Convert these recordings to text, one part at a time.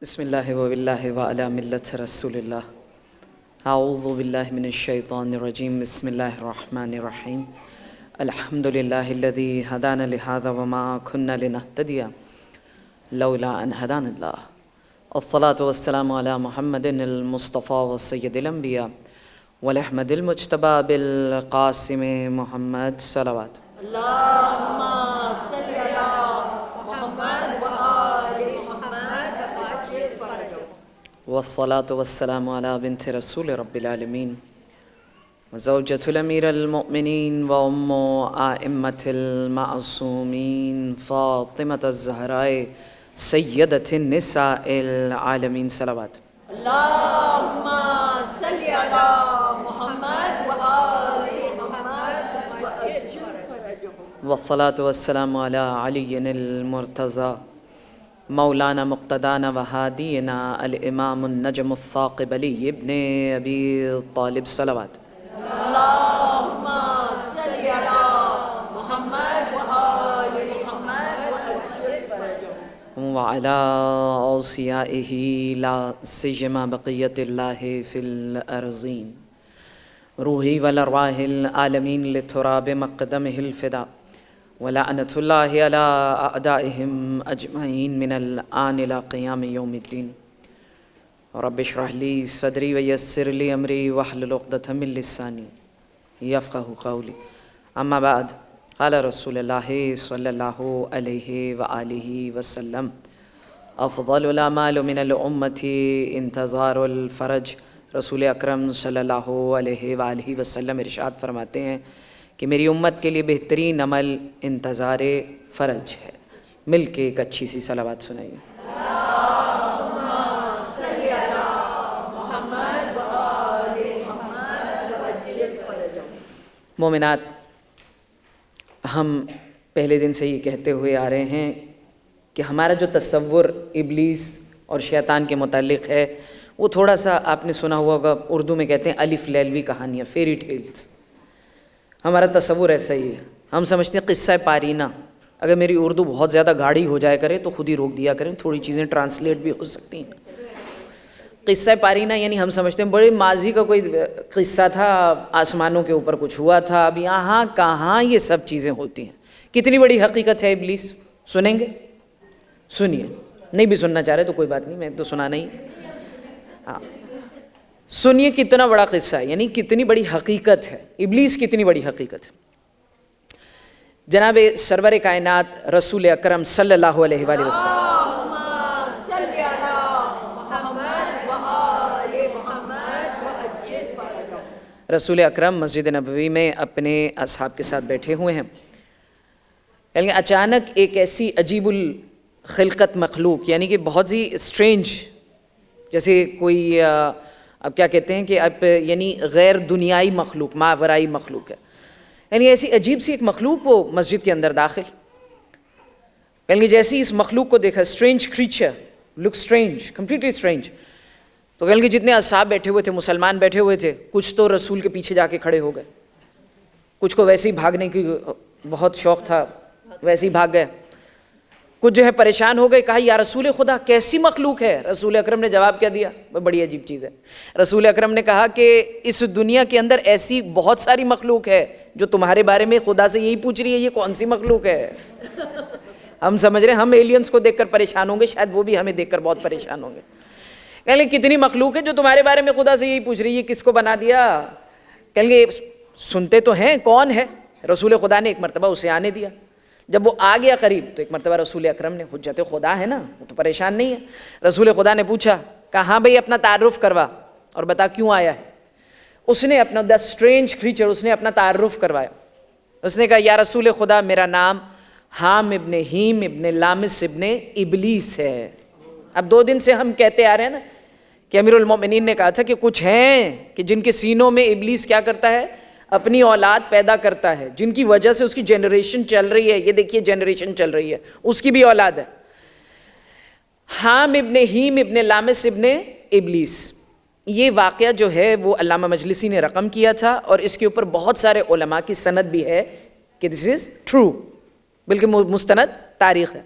بسم اللہ وباللہ وعلی ملت رسول اللہ اعوذ باللہ من الشیطان الرجیم بسم اللہ الرحمن الرحیم الحمد للہ الذی ہدانا لہذا وما كنا لنہتدی لولا ان ہدانا اللہ الصلاة والسلام علی محمد المصطفى وسید الانبیاء والاحمد المجتبى بالقاسم محمد صلوات اللہم صلی علی محمد وآل محمد وعجل فرجہ والصلاة والسلام علی بنت رسول رب العالمین وزوجة الامیر المؤمنین وام آئمة المعصومین فاطمة الزہراء سیدة النساء العالمین صلوات اللہم صلی علی محمد وآل محمد وعجل فرجہ والصلاة والسلام علی علی المرتضی مولانا مقتدانا وہادینا الامام النجم الثاقب علی ابن ابی طالب صلوات اللہم صلی علی محمد وآل محمد وعجل فرجہ وعلى أوصيائه لا سيما بقية الله في الأرضين روحي والأرواح العالمين لتراب مقدمه الفداء ولعنة الله على أعدائهم أجمعين من الآن إلى قيام يوم الدين رب اشرح لي صدري ويسر لي أمري واحلل عقدة من لساني يفقهوا قولي أما بعد قال رسول اللہ صلی اللہ علیہ وآلہ وسلم افضل الاعمال من الامت انتظار الفرج رسول اکرم صلی اللہ علیہ وآلہ وسلم ارشاد فرماتے ہیں کہ میری امت کے لیے بہترین عمل انتظار فرج ہے۔ مل کے ایک اچھی سی صلوات سنائیے۔ اللہم صلی علی محمد وآل محمد وعجل فرجہ مومنات، ہم پہلے دن سے یہ کہتے ہوئے آ رہے ہیں کہ ہمارا جو تصور ابلیس اور شیطان کے متعلق ہے وہ تھوڑا سا آپ نے سنا ہوا ہوگا، اردو میں کہتے ہیں الف لیلوی کہانیاں، فیری ٹیلز۔ ہمارا تصور ایسا ہی ہے، ہم سمجھتے ہیں قصہ پارینہ۔ اگر میری اردو بہت زیادہ گاڑی ہو جائے کرے تو خود ہی روک دیا کریں، تھوڑی چیزیں ٹرانسلیٹ بھی ہو سکتی ہیں۔ قصہ پارینہ یعنی ہم سمجھتے ہیں بڑے ماضی کا کوئی قصہ تھا، آسمانوں کے اوپر کچھ ہوا تھا، اب یہاں کہاں یہ سب چیزیں ہوتی ہیں۔ کتنی بڑی حقیقت ہے ابلیس، سنیں گے؟ سنیے، نہیں بھی سننا چاہ رہے تو کوئی بات نہیں، میں تو سنا نہیں۔ ہاں سنیے کتنا بڑا قصہ ہے، یعنی کتنی بڑی حقیقت ہے، ابلیس کتنی بڑی حقیقت ہے۔ جناب سرور کائنات رسول اکرم صلی اللہ علیہ وآلہ وسلم اللہم صلی علی محمد وآل محمد وعجل فرجہ رسول اکرم مسجد نبوی میں اپنے اصحاب کے ساتھ بیٹھے ہوئے ہیں، لیکن اچانک ایک ایسی عجیب الخلقت مخلوق، یعنی کہ بہت سی اسٹرینج، جیسے کوئی اب کیا کہتے ہیں کہ اب یعنی غیر دنیائی مخلوق، ماورائی مخلوق ہے، یعنی ایسی عجیب سی ایک مخلوق وہ مسجد کے اندر داخل، یعنی جیسے اس مخلوق کو دیکھا، اسٹرینج کریچر، لک اسٹرینج، کمپلیٹلی اسٹرینج، تو کہ جتنے اصحاب بیٹھے ہوئے تھے، مسلمان بیٹھے ہوئے تھے، کچھ تو رسول کے پیچھے جا کے کھڑے ہو گئے، کچھ کو ویسے ہی بھاگنے کی بہت شوق تھا، ویسے ہی بھاگ گئے، کچھ جو ہے پریشان ہو گئے، کہا یا رسول خدا کیسی مخلوق ہے؟ رسول اکرم نے جواب کیا دیا؟ بڑی عجیب چیز ہے۔ رسول اکرم نے کہا کہ اس دنیا کے اندر ایسی بہت ساری مخلوق ہے جو تمہارے بارے میں خدا سے یہی پوچھ رہی ہے، یہ کون سی مخلوق ہے؟ ہم سمجھ رہے ہیں ہم ایلینز کو دیکھ کر پریشان ہوں گے، شاید وہ بھی ہمیں دیکھ کر بہت پریشان ہوں گے۔ کہیں گے کتنی مخلوق ہے جو تمہارے بارے میں خدا سے یہی پوچھ رہی ہے، کس کو بنا دیا؟ کہیں گے سنتے تو ہیں، کون ہے؟ رسول خدا نے ایک مرتبہ اسے آنے دیا، جب وہ آ گیا قریب تو ایک مرتبہ رسول اکرم نے، حجت خدا ہے نا، وہ تو پریشان نہیں ہے، رسول خدا نے پوچھا، کہا ہاں بھئی اپنا تعارف کروا اور بتا کیوں آیا ہے؟ اس نے اپنا دا اسٹرینج کریچر، اس نے اپنا تعارف کروایا، اس نے کہا یا رسول خدا میرا نام حام ابن ہیم ابن لامس ابن ابلیس ہے۔ اب 2 دن سے ہم کہتے آ رہے ہیں نا کہ امیر المومنین نے کہا تھا کہ کچھ ہیں کہ جن کے سینوں میں ابلیس کیا کرتا ہے؟ اپنی اولاد پیدا کرتا ہے، جن کی وجہ سے اس کی جنریشن چل رہی ہے، یہ دیکھیے جنریشن چل رہی ہے، اس کی بھی اولاد ہے۔ حام ابن ہیم ابن لامس ابن ابلیس، یہ واقعہ جو ہے وہ علامہ مجلسی نے رقم کیا تھا، اور اس کے اوپر بہت سارے علماء کی سند بھی ہے کہ دس از ٹرو، بلکہ مستند تاریخ ہے۔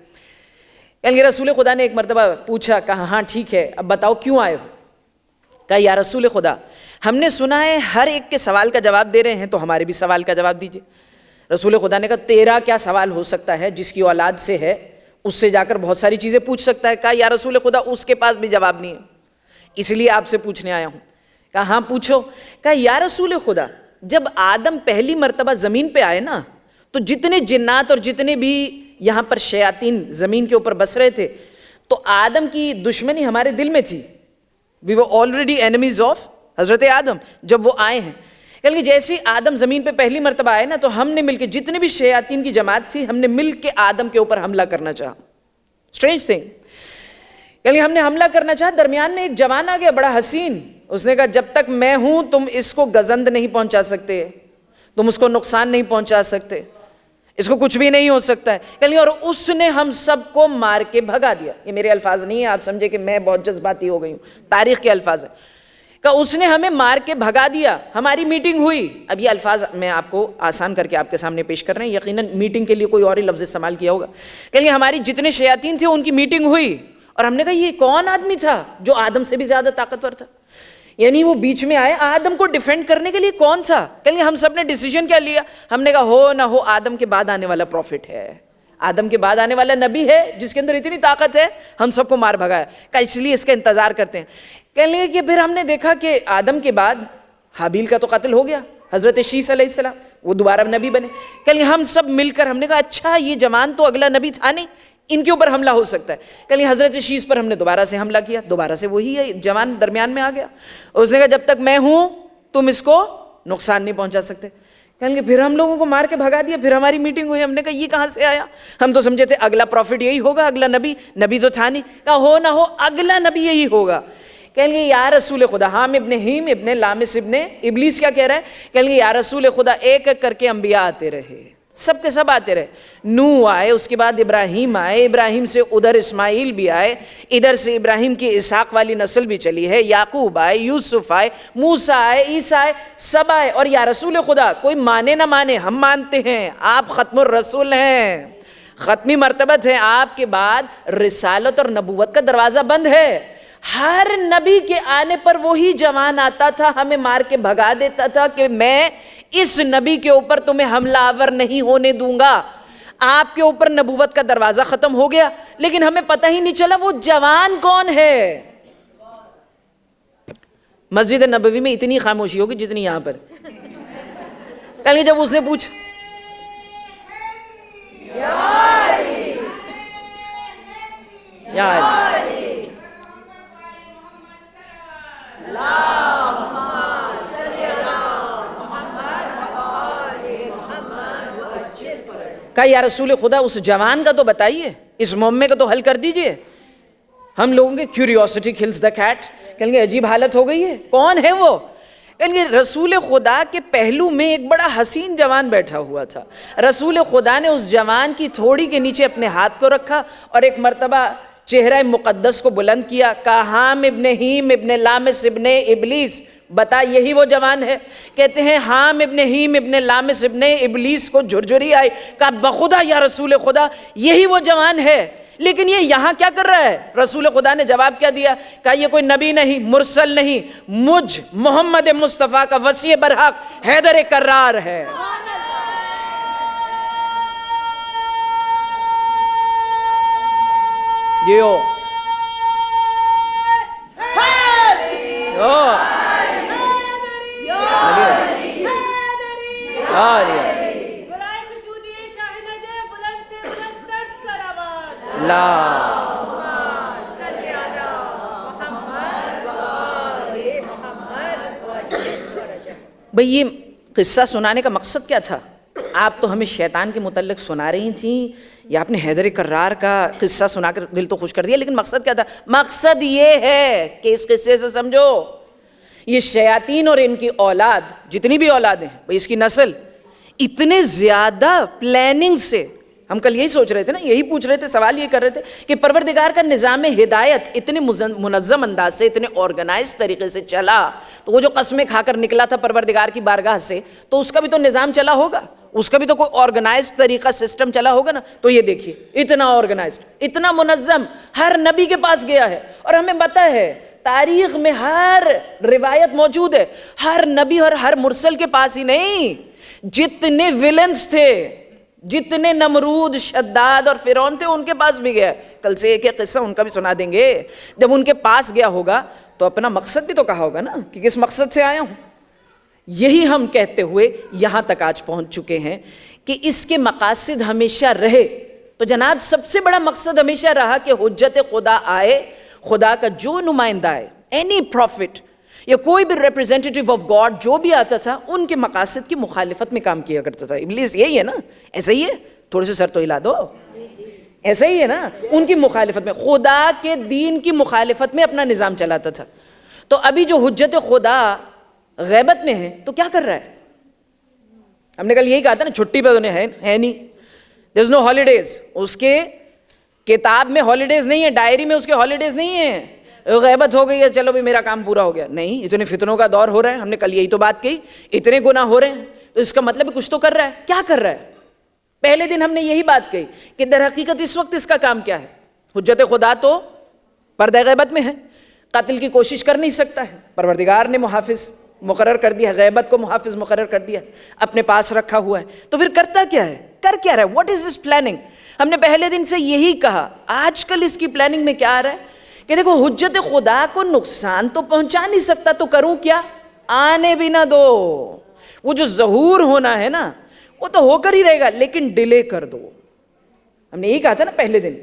یعنی رسول خدا نے ایک مرتبہ پوچھا، کہا ہاں ٹھیک ہے اب بتاؤ کیوں آئے ہو؟ کہا یا رسول خدا ہم نے سنا ہے ہر ایک کے سوال کا جواب دے رہے ہیں تو ہمارے بھی سوال کا جواب دیجیے۔ رسول خدا نے کہا تیرا کیا سوال ہو سکتا ہے، جس کی اولاد سے ہے اس سے جا کر بہت ساری چیزیں پوچھ سکتا ہے۔ کہا یا رسول خدا اس کے پاس بھی جواب نہیں ہے، اس لیے آپ سے پوچھنے آیا ہوں۔ کہا ہاں پوچھو۔ کہا یا رسول خدا جب آدم پہلی مرتبہ زمین پہ آئے نا تو جتنے جنات اور جتنے بھی یہاں پر شیاطین زمین کے اوپر بس رہے تھے تو آدم کی دشمنی ہمارے دل میں تھی، we were already enemies of حضرت آدم جب وہ آئے ہیں۔ کہ جیسے آدم زمین پہ پہلی مرتبہ آئے نا تو ہم نے مل کے جتنے بھی شیاطین کی جماعت تھی ہم نے مل کے آدم کے اوپر حملہ کرنا چاہا۔ اسٹرینج تھنگ، کہ ہم نے حملہ کرنا چاہا، درمیان میں ایک جوان آ گیا بڑا حسین، اس نے کہا جب تک میں ہوں تم اس کو گزند نہیں پہنچا سکتے، تم اس کو نقصان نہیں پہنچا سکتے، اس کو کچھ بھی نہیں ہو سکتا ہے۔ اور اس نے ہم سب کو مار کے بھگا دیا۔ یہ میرے الفاظ نہیں ہیں، آپ سمجھے کہ میں بہت جذباتی ہو گئی ہوں، تاریخ کے الفاظ ہیں کہ اس نے ہمیں مار کے بھگا دیا۔ ہماری میٹنگ ہوئی، اب یہ الفاظ میں آپ کو آسان کر کے آپ کے سامنے پیش کر رہے ہیں، یقیناً میٹنگ کے لیے کوئی اور ہی لفظ استعمال کیا ہوگا۔ کہ ہماری جتنے شیاطین تھے ان کی میٹنگ ہوئی اور ہم نے کہا یہ کون آدمی تھا جو آدم سے بھی زیادہ طاقتور تھا، یعنی وہ بیچ میں آئے آدم کو ڈیفینڈ کرنے کے لیے، کون تھا؟ کہ ہم سب نے ڈیسیجن کیا لیا، ہم نے کہا ہو نہ ہو آدم کے بعد آنے والا پروفٹ ہے، آدم کے بعد آنے والا نبی ہے جس کے اندر اتنی طاقت ہے، ہم سب کو مار بھگایا، کہ اس لیے اس کا انتظار کرتے ہیں۔ کہنے لگے کہ پھر ہم نے دیکھا کہ آدم کے بعد حابیل کا تو قتل ہو گیا، حضرت شیس علیہ السلام وہ دوبارہ نبی بنے۔ کہ ہم سب مل کر ہم نے کہا اچھا یہ جوان تو اگلا نبی تھا نہیں، ان کے اوپر حملہ ہو سکتا ہے۔ کہ حضرت شیس پر ہم نے دوبارہ سے حملہ کیا، دوبارہ سے وہی ہے جوان درمیان میں آ گیا، اس نے کہا جب تک میں ہوں تم اس کو نقصان نہیں پہنچا سکتے۔ کہیں گے پھر ہم لوگوں کو مار کے بھگا دیا، پھر ہماری میٹنگ ہوئی، ہم نے کہا یہ کہاں سے آیا، ہم تو سمجھے تھے اگلا پروفٹ یہی ہوگا، اگلا نبی تو تھا نہیں۔ کہا ہو نہ ہو اگلا نبی یہی ہوگا۔ کہیں گے یا رسول خدا، حام ابن ہیم ابن لامس ابن ابلیس کیا کہہ رہا ہے، کہیں گے یا رسول خدا ایک ایک کر کے انبیاء آتے رہے، سب کے سب آتے رہے، نوح آئے، اس کے بعد ابراہیم آئے، ابراہیم سے ادھر اسماعیل بھی آئے، ادھر سے ابراہیم کی اسحاق والی نسل بھی چلی ہے، یعقوب آئے، یوسف آئے، موسیٰ آئے، عیسیٰ آئے، سب آئے۔ اور یا رسول خدا کوئی مانے نہ مانے ہم مانتے ہیں آپ ختم الرسول ہیں، ختمی مرتبت ہے، آپ کے بعد رسالت اور نبوت کا دروازہ بند ہے۔ ہر نبی کے آنے پر وہی جوان آتا تھا، ہمیں مار کے بھگا دیتا تھا کہ میں اس نبی کے اوپر تمہیں حملہ آور نہیں ہونے دوں گا۔ آپ کے اوپر نبوت کا دروازہ ختم ہو گیا، لیکن ہمیں پتہ ہی نہیں چلا وہ جوان کون ہے۔ مسجد نبوی میں اتنی خاموشی ہوگی جتنی یہاں پر۔ کل جب اس نے پوچھا کہا یا رسول خدا اس جوان کا تو بتائیے، اس معمے کا تو حل کر دیجئے۔ ہم لوگوں کے کیوریوسٹی کلز دا کیٹ، کہیں گے عجیب حالت ہو گئی ہے، کون ہے وہ؟ کہیں گے رسول خدا کے پہلو میں ایک بڑا حسین جوان بیٹھا ہوا تھا، رسول خدا نے اس جوان کی تھوڑی کے نیچے اپنے ہاتھ کو رکھا اور ایک مرتبہ چہرہ مقدس کو بلند کیا، کہا حام ابن ہیم ابن لامس ابن ابلیس، بتا یہی وہ جوان ہے؟ کہتے ہیں حام ابن ہیم ابن لامس ابن ابلیس کو جھرجھری آئی، کہا بخدا یا رسول خدا یہی وہ جوان ہے، لیکن یہ یہاں کیا کر رہا ہے؟ رسول خدا نے جواب کیا دیا؟ کہا یہ کوئی نبی نہیں، مرسل نہیں، مجھ محمد مصطفیٰ کا وصی برحق حیدر کرار ہے۔ یہ بھئی یہ قصہ سنانے کا مقصد کیا تھا؟ آپ تو ہمیں شیطان کے متعلق سنا رہی تھیں یا آپ نے حیدر کرار کا قصہ سنا کر دل تو خوش کر دیا، لیکن مقصد کیا تھا؟ مقصد یہ ہے کہ اس قصے سے سمجھو یہ شیاطین اور ان کی اولاد، جتنی بھی اولادیں ہیں بھئی اس کی نسل، اتنے زیادہ پلاننگ سے، ہم کل یہی سوچ رہے تھے نا، یہی پوچھ رہے تھے، سوال یہ کر رہے تھے کہ پروردگار کا نظام ہدایت اتنے منظم انداز سے، اتنے آرگنائز طریقے سے چلا، تو وہ جو قسمیں کھا کر نکلا تھا پروردگار کی بارگاہ سے، تو اس کا بھی تو نظام چلا ہوگا، اس کا بھی تو کوئی آرگنائزڈ طریقہ سسٹم چلا ہوگا نا. تو یہ دیکھیے اتنا آرگنائزڈ, اتنا منظم, ہر نبی کے پاس گیا ہے. اور ہمیں پتہ ہے تاریخ میں ہر روایت موجود ہے, ہر نبی اور ہر مرسل کے پاس ہی نہیں, جتنے ویلنز تھے, جتنے نمرود, شداد اور فرعون تھے, ان کے پاس بھی گیا. کل سے ایک ایک قصہ ان کا بھی سنا دیں گے. جب ان کے پاس گیا ہوگا تو اپنا مقصد بھی تو کہا ہوگا نا کہ کس مقصد سے آیا ہوں. یہی ہم کہتے ہوئے یہاں تک آج پہنچ چکے ہیں کہ اس کے مقاصد ہمیشہ رہے. تو جناب سب سے بڑا مقصد ہمیشہ رہا کہ حجت خدا آئے, خدا کا جو نمائندہ آئے, اینی پروفٹ یا کوئی بھی ریپرزینٹیٹیو آف گاڈ جو بھی آتا تھا, ان کے مقاصد کی مخالفت میں کام کیا کرتا تھا. ابلیس یہی ہے نا, ایسا ہی ہے, تھوڑے سے سر تو ہلا دو, ایسا ہی ہے نا, ان کی مخالفت میں, خدا کے دین کی مخالفت میں اپنا نظام چلاتا تھا. تو ابھی جو حجت خدا غیبت میں ہے تو کیا کر رہا ہے؟ ہم نے کل یہی کہا تھا نا, چھٹی پہ تو ہے نہیں, دیر از نو ہالیڈیز. اس کے کتاب میں ہالیڈیز نہیں ہے, ڈائری میں اس کے ہالیڈیز نہیں ہیں. غیبت ہو گئی ہے, چلو بھی میرا کام پورا ہو گیا. نہیں, اتنے فتنوں کا دور ہو رہا ہے, ہم نے کل یہی تو بات کہی, اتنے گناہ ہو رہے ہیں, تو اس کا مطلب کچھ تو کر رہا ہے. کیا کر رہا ہے؟ پہلے دن ہم نے یہی بات کہی کہ در حقیقت اس وقت اس کا کام کیا ہے. حجت خدا تو پردہ غیبت میں ہے, قتل کی کوشش کر نہیں سکتا ہے, پروردگار نے محافظ مقرر کر دیا ہے, غیبت کو محافظ مقرر کر دیا, اپنے پاس رکھا ہوا ہے. تو پھر کرتا کیا ہے, کر کیا رہا ہے, واٹ از دس پلاننگ؟ ہم نے پہلے دن سے یہی کہا. آج کل اس کی پلاننگ میں کیا آ رہا ہے کہ دیکھو حجت خدا کو نقصان تو پہنچا نہیں سکتا, تو کروں کیا, آنے بھی نہ دو. وہ جو ظہور ہونا ہے نا وہ تو ہو کر ہی رہے گا, لیکن ڈیلے کر دو. ہم نے یہی کہا تھا نا پہلے دن,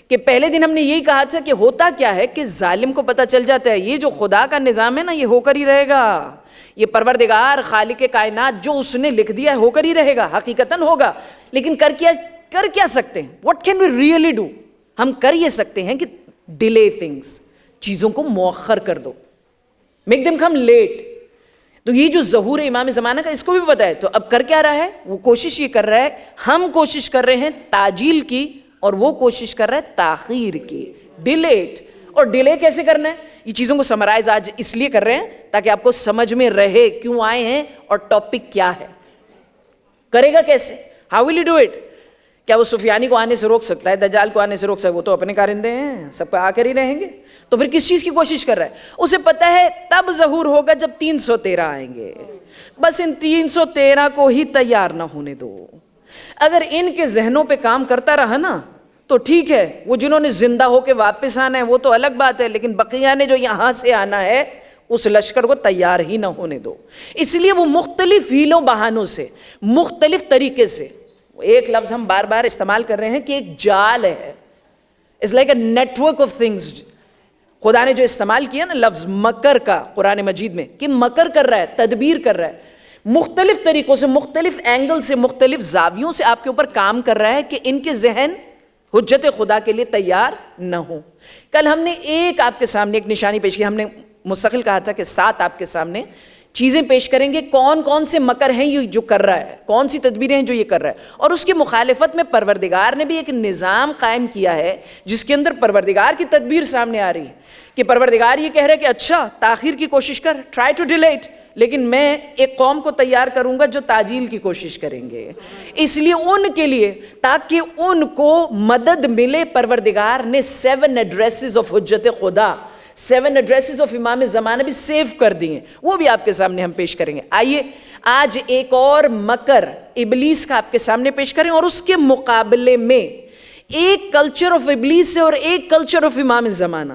کہ پہلے دن ہم نے یہی کہا تھا کہ ہوتا کیا ہے کہ ظالم کو پتہ چل جاتا ہے یہ جو خدا کا نظام ہے نا یہ ہو کر ہی رہے گا, یہ پروردگار خالق کائنات جو اس نے لکھ دیا ہے ہو کر ہی رہے گا, حقیقتاً ہوگا. لیکن کر کیا سکتے ہیں, what can we really do? ہم کر یہ سکتے ہیں کہ ڈیلے تھنگس, چیزوں کو مؤخر کر دو, میک دیم کم لیٹ. تو یہ جو ظہور امام زمانہ کا اس کو بھی پتہ ہے. تو اب کر کیا رہا ہے, وہ کوشش یہ کر رہا ہے, ہم کوشش کر رہے ہیں تعجیل کی, اور وہ کوشش کر رہا ہے تاخیر کی, ڈیلیٹ. اور ڈیلے کیسے کرنا ہے, یہ چیزوں کو سمرائز آج اس لیے کر رہے ہیں تاکہ آپ کو سمجھ میں رہے کیوں آئے ہیں اور ٹاپک کیا ہے. کرے گا کیسے, how will you do it? کیا وہ سفیانی کو آنے سے روک سکتا ہے, دجال کو آنے سے روک سکتا ہے؟ وہ تو اپنے کارندے ہیں, سب کو آ کر ہی رہیں گے. تو پھر کس چیز کی کوشش کر رہا ہے؟ اسے پتہ ہے تب ظہور ہوگا جب 313 آئیں گے. بس ان 313 کو ہی تیار نہ ہونے دو. اگر ان کے ذہنوں پہ کام کرتا رہا نا تو ٹھیک ہے, وہ جنہوں نے زندہ ہو کے واپس آنا ہے وہ تو الگ بات ہے, لیکن بقیہ نے جو یہاں سے آنا ہے اس لشکر کو تیار ہی نہ ہونے دو. اس لیے وہ مختلف ہیلوں بہانوں سے, مختلف طریقے سے, ایک لفظ ہم بار بار استعمال کر رہے ہیں کہ ایک جال ہے, it's like a network of things. خدا نے جو استعمال کیا نا لفظ مکر کا قرآن مجید میں, کہ مکر کر رہا ہے, تدبیر کر رہا ہے, مختلف طریقوں سے, مختلف اینگل سے, مختلف زاویوں سے آپ کے اوپر کام کر رہا ہے کہ ان کے ذہن حجت خدا کے لیے تیار نہ ہو. کل ہم نے ایک آپ کے سامنے ایک نشانی پیش کی, ہم نے مستقل کہا تھا کہ 7 آپ کے سامنے چیزیں پیش کریں گے, کون کون سے مکر ہیں یہ جو کر رہا ہے, کون سی تدبیریں ہیں جو یہ کر رہا ہے. اور اس کی مخالفت میں پروردگار نے بھی ایک نظام قائم کیا ہے جس کے اندر پروردگار کی تدبیر سامنے آ رہی ہے کہ پروردگار یہ کہہ رہا ہے کہ اچھا تاخیر کی کوشش کر, ٹرائی ٹو ڈیلیٹ, لیکن میں ایک قوم کو تیار کروں گا جو تاجیل کی کوشش کریں گے. اس لیے ان کے لیے تاکہ ان کو مدد ملے, پروردگار نے 7 ایڈریسز آف حجت خدا, 7 ایڈریسز آف امام زمانہ بھی سیو کر دیے, وہ بھی آپ کے سامنے ہم پیش کریں گے. آئیے آج ایک اور مکر ابلیس کا آپ کے سامنے پیش کریں, اور اس کے مقابلے میں ایک کلچر آف ابلیس سے اور ایک کلچر آف امام زمانہ,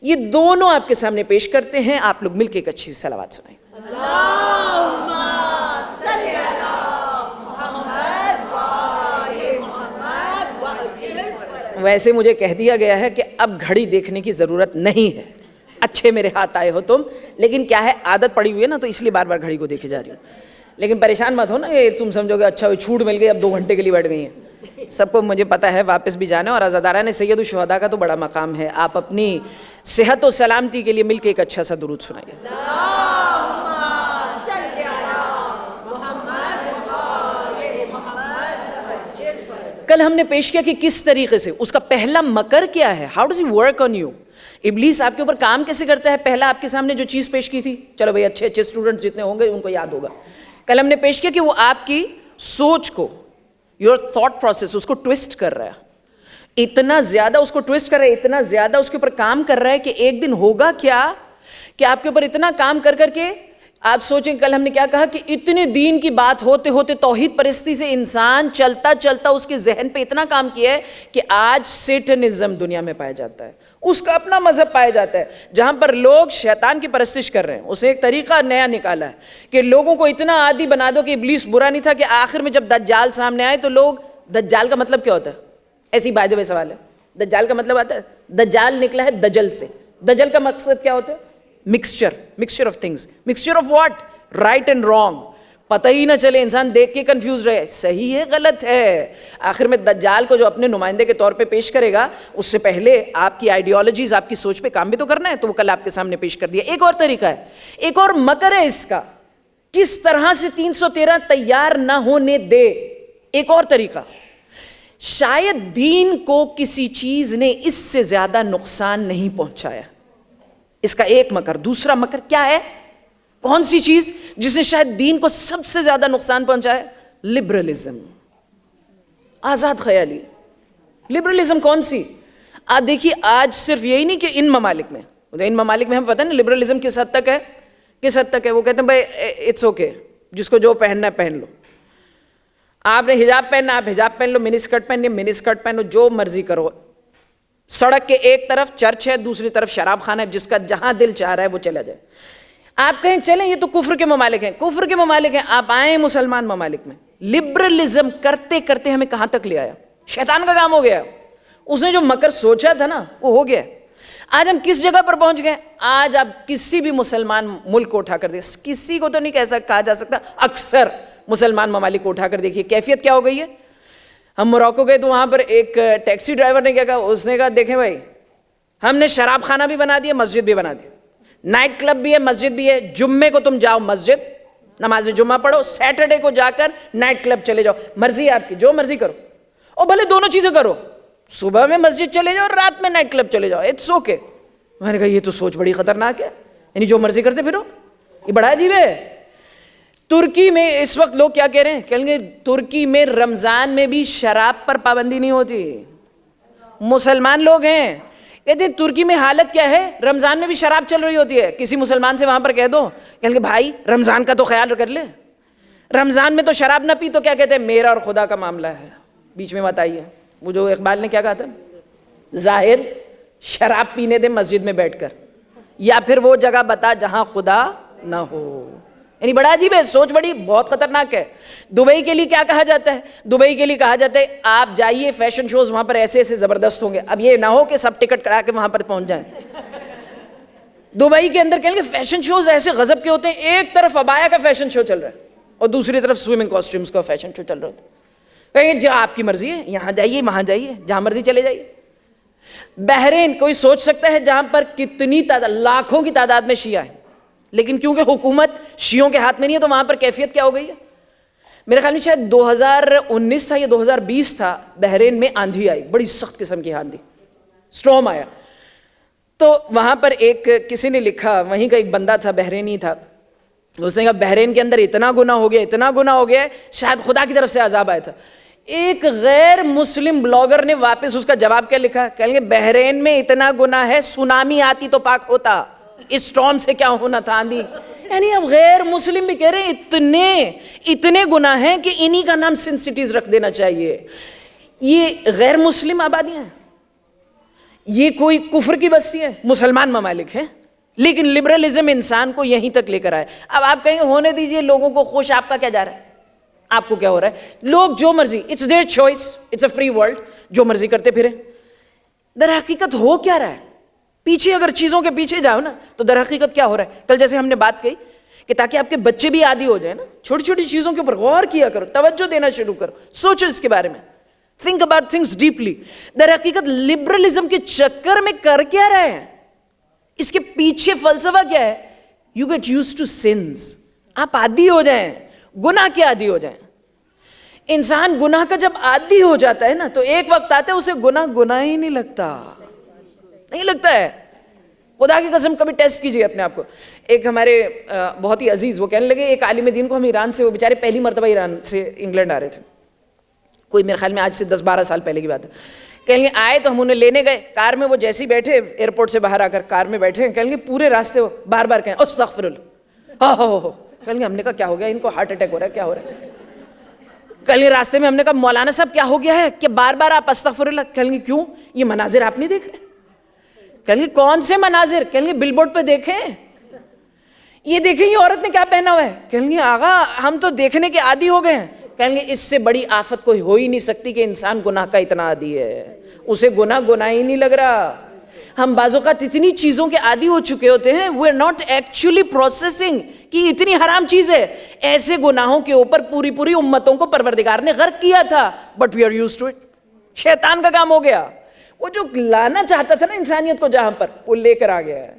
یہ دونوں آپ کے سامنے پیش کرتے ہیں. آپ لوگ مل کے ایک اچھی صلوات سنائیں. اللہم صلی علی محمد و آل محمد وعجل. ویسے مجھے کہہ دیا گیا ہے کہ اب گھڑی دیکھنے کی ضرورت نہیں ہے, اچھے میرے ہاتھ آئے ہو تم, لیکن کیا ہے عادت پڑی ہوئی ہے نا تو اس لیے بار بار گھڑی کو دیکھے جا رہی ہوں. لیکن پریشان مت ہو نا کہ تم سمجھو گے اچھا چھوٹ مل گئی اب 2 گھنٹے کے لیے بیٹھ گئی ہیں. سب کو مجھے پتہ ہے واپس بھی جانا ہے, اور عزاداران سید الشہداء کا تو بڑا مقام ہے. آپ اپنی صحت و سلامتی کے لیے مل کے ایک اچھا سا درود سنائیے. اللہم صلی علی محمد و آل محمد وعجل. کل ہم نے پیش کیا کہ کس طریقے سے اس کا پہلا مکر کیا ہے, how does he work on you. ابلیس آپ کے اوپر کام کیسے کرتا ہے. پہلا آپ کے سامنے جو چیز پیش کی تھی, چلو بھائی اچھے اسٹوڈنٹ جتنے ہوں گے ان کو یاد ہوگا, کل ہم نے پیش کیا کہ وہ آپ کی سوچ کو, یور تھاٹ پروسیس, اس کو ٹوسٹ کر رہا ہے, اتنا زیادہ اس کو ٹوسٹ کر رہا ہے, اتنا زیادہ اس کے اوپر کام کر رہا ہے کہ ایک دن ہوگا کیا کہ آپ کے اوپر اتنا کام کر کر کے آپ سوچیں, کل ہم نے کیا کہا کہ اتنے دین کی بات ہوتے ہوتے توحید پرستی سے انسان چلتا چلتا اس کے ذہن پہ اتنا کام کیا ہے کہ آج سیٹنزم دنیا میں پایا جاتا ہے, اس کا اپنا مذہب پایا جاتا ہے جہاں پر لوگ شیطان کی پرستش کر رہے ہیں. اس نے ایک طریقہ نیا نکالا ہے کہ لوگوں کو اتنا عادی بنا دو کہ ابلیس برا نہیں تھا, کہ آخر میں جب دجال سامنے آئے تو لوگ, دجال کا مطلب کیا ہوتا ہے, ایسی بائی دی وے سوال ہے, دجال کا مطلب آتا ہے, دجال نکلا ہے دجل سے, دجل کا مقصد کیا ہوتا ہے, mixture of things, mixture of what, right and wrong, پتہ ہی نہ چلے, انسان دیکھ کے کنفیوز رہے صحیح ہے غلط ہے. آخر میں دجال کو جو اپنے نمائندے کے طور پہ پیش کرے گا, اس سے پہلے آپ کی آئیڈیالوجیز, آپ کی سوچ پہ کام بھی تو کرنا ہے, تو وہ کل آپ کے سامنے پیش کر دیا. ایک اور طریقہ ہے, ایک اور مکر ہے اس کا, کس طرح سے 313 تیار نہ ہونے دے. ایک اور طریقہ, شاید دین کو کسی چیز نے اس سے زیادہ نقصان نہیں پہنچایا, اس کا ایک مکر. دوسرا مکر کیا ہے, کون سی چیز جس نے شاید دین کو سب سے زیادہ نقصان پہنچایا, لبرلزم, آزاد خیالی. لبرلزم کون سی, آپ دیکھیے آج صرف یہی نہیں کہ ان ممالک میں ہمیں پتہ ہے نا لبرلزم کس حد تک ہے, وہ کہتے ہیں بھائی اٹس اوکے, جس کو جو پہننا ہے پہن لو, آپ نے حجاب پہننا آپ حجاب پہن لو, منی اسکرٹ پہننی منی اسکرٹ پہنو, جو مرضی کرو. سڑک کے ایک طرف چرچ ہے, دوسری طرف شراب خانہ ہے, جس کا جہاں دل چاہ رہا ہے وہ چلا جائے. آپ کہیں چلیں یہ تو کفر کے ممالک ہیں, آپ آئیں مسلمان ممالک میں. لبرلزم کرتے کرتے ہمیں کہاں تک لے آیا, شیطان کا کام ہو گیا. اس نے جو مکر سوچا تھا نا وہ ہو گیا. آج ہم کس جگہ پر پہنچ گئے, آج آپ کسی بھی مسلمان ملک کو اٹھا کر دیں, کسی کو تو نہیں کہا جا سکتا, اکثر مسلمان ممالک کو اٹھا کر دیکھیے کیفیت کیا ہو گئی ہے. ہم موراکو گئے تو وہاں پر ایک ٹیکسی ڈرائیور نے کیا کہا, اس نے کہا دیکھیں بھائی ہم نے شراب خانہ بھی بنا دیا, مسجد بھی بنا دی, نائٹ کلب بھی ہے, مسجد بھی ہے. جمعے کو تم جاؤ مسجد, نماز جمعہ پڑھو, سیٹرڈے کو جا کر نائٹ کلب چلے جاؤ, مرضی ہے آپ کی, جو مرضی کرو, اور بھلے دونوں چیزیں کرو, صبح میں مسجد چلے جاؤ اور رات میں نائٹ کلب چلے جاؤ, اٹس اوکے. میں نے کہا یہ تو سوچ بڑی خطرناک ہے, یعنی جو مرضی کرتے پھرو, یہ بڑا عجیب ہے. ترکی میں اس وقت لوگ کیا کہہ رہے ہیں, کہیں گے ترکی میں رمضان میں بھی شراب پر پابندی نہیں ہوتی. مسلمان لوگ ہیں کہتے ہیں ترکی میں حالت کیا ہے, رمضان میں بھی شراب چل رہی ہوتی ہے. کسی مسلمان سے وہاں پر کہہ دو, کہیں گے بھائی رمضان کا تو خیال کر لے, رمضان میں تو شراب نہ پی, تو کیا کہتے ہیں میرا اور خدا کا معاملہ ہے. بیچ میں بات آئی ہے, وہ جو اقبال نے کیا کہا تھا, زاہد شراب پینے دے مسجد میں بیٹھ کر, یا پھر وہ جگہ بتا جہاں خدا نہ ہو. یعنی بڑا عجیب ہے, سوچ بڑی بہت خطرناک ہے. دبئی کے لیے کیا کہا جاتا ہے, دبئی کے لیے کہا جاتا ہے آپ جائیے فیشن شوز وہاں پر ایسے ایسے زبردست ہوں گے. اب یہ نہ ہو کہ سب ٹکٹ کرا کے وہاں پر پہنچ جائیں. دبئی کے اندر کہیں گے فیشن شوز ایسے غضب کے ہوتے ہیں, ایک طرف ابایا کا فیشن شو چل رہا ہے اور دوسری طرف سوئمنگ کاسٹیومز کا فیشن شو چل رہا ہوتا ہے. کہیں گے جہاں آپ کی مرضی ہے, یہاں جائیے وہاں جائیے, جہاں مرضی چلے جائیے. بحرین, کوئی سوچ سکتا ہے جہاں پر کتنی تعداد, لاکھوں کی تعداد میں شیعہ ہیں, لیکن کیونکہ حکومت شیعوں کے ہاتھ میں نہیں ہے تو وہاں پر کیفیت کیا ہو گئی ہے. میرے خیال میں شاید 2019 تھا یا 2020 تھا, بحرین میں آندھی آئی, بڑی سخت قسم کی آندھی, سٹارم آیا. تو وہاں پر ایک کسی نے لکھا, وہیں کا ایک بندہ تھا, بحرینی تھا, اس نے کہا بحرین کے اندر اتنا گناہ ہو گیا ہے, شاید خدا کی طرف سے عذاب آیا تھا. ایک غیر مسلم بلاگر نے واپس اس کا جواب کیا لکھا, کہیں گے بحرین میں اتنا گناہ ہے, سونامی آتی تو پاک ہوتا, اس سٹارم سے کیا ہونا تھا, آندھی. یعنی اب غیر مسلم بھی کہہ رہے ہیں اتنے گناہ ہیں کہ انہی کا نام سن سٹیز رکھ دینا چاہیے. یہ غیر مسلم آبادیاں ہیں, یہ کوئی کفر کی بستی ہے, مسلمان ممالک ہیں, لیکن لبرلزم انسان کو یہیں تک لے کر آئے. اب آپ کہیں گے ہونے دیجئے لوگوں کو خوش, آپ کا کیا جا رہا ہے, آپ کو کیا ہو رہا ہے, لوگ جو مرضی, it's their choice, it's a free world, جو مرضی کرتے پھریں. در حقیقت ہو کیا رہا ہے پیچھے, اگر چیزوں کے پیچھے جاؤ نا تو در حقیقت کیا ہو رہا ہے. کل جیسے ہم نے بات کہی کہ تاکہ آپ کے بچے بھی عادی ہو جائیں نا, چھوٹی چھوٹی چیزوں کے اوپر غور کیا کرو, توجہ دینا شروع کرو, سوچو اس کے بارے میں, think about things deeply. در حقیقت لبرلزم کے چکر میں کر کیا رہے ہیں, اس کے پیچھے فلسفہ کیا ہے, you get used to sins, آپ عادی ہو جائیں, گناہ کے عادی ہو جائیں. انسان گناہ کا جب عادی ہو جاتا ہے نا تو ایک وقت آتا ہے اسے گناہ ہی نہیں لگتا ہے. خدا کی قسم کبھی ٹیسٹ کیجیے اپنے آپ کو. ایک ہمارے بہت ہی عزیز وہ کہنے لگے ایک عالم دین کو ہم ایران سے, وہ بیچارے پہلی مرتبہ ایران سے انگلینڈ آ رہے تھے, کوئی میرے خیال میں آج سے 10-12 سال پہلے کی بات ہے. کہیں گے آئے تو ہم انہیں لینے گئے کار میں, وہ جیسے ہی بیٹھے ایئرپورٹ سے باہر آ کر کار میں بیٹھے, کہیں گے پورے راستے وہ بار بار کہیں استغفر اللہ, ہو. کہیں گے ہم نے کہا کیا ہو گیا ان کو, ہارٹ اٹیک ہو رہا ہے, کیا ہو رہا ہے. کل راستے میں ہم نے کہا مولانا صاحب کیا ہو گیا ہے کہ بار بار آپ استغفر اللہ. کہیں گے کیوں, یہ مناظر آپ نہیں دیکھ رہے. کہیں گے کون سے مناظر. کہیں گے بل بورڈ پہ دیکھیں, یہ دیکھیں یہ عورت نے کیا پہنا ہوا ہے. کہیں گے آغا ہم تو دیکھنے کے عادی ہو گئے ہیں. کہیں گے اس سے بڑی آفت کوئی ہو ہی نہیں سکتی کہ انسان گناہ کا اتنا عادی ہے, اسے گناہ ہی نہیں لگ رہا. ہم بعض اوقات اتنی چیزوں کے عادی ہو چکے ہوتے ہیں, we are not actually processing کہ اتنی حرام چیز ہے. ایسے گناہوں کے اوپر پوری امتوں کو پروردگار نے غرق کیا تھا, but we are used to it. شیطان کا کام ہو گیا, وہ جو لانا چاہتا تھا نا انسانیت کو جہاں پر, وہ لے کر آ گیا ہے.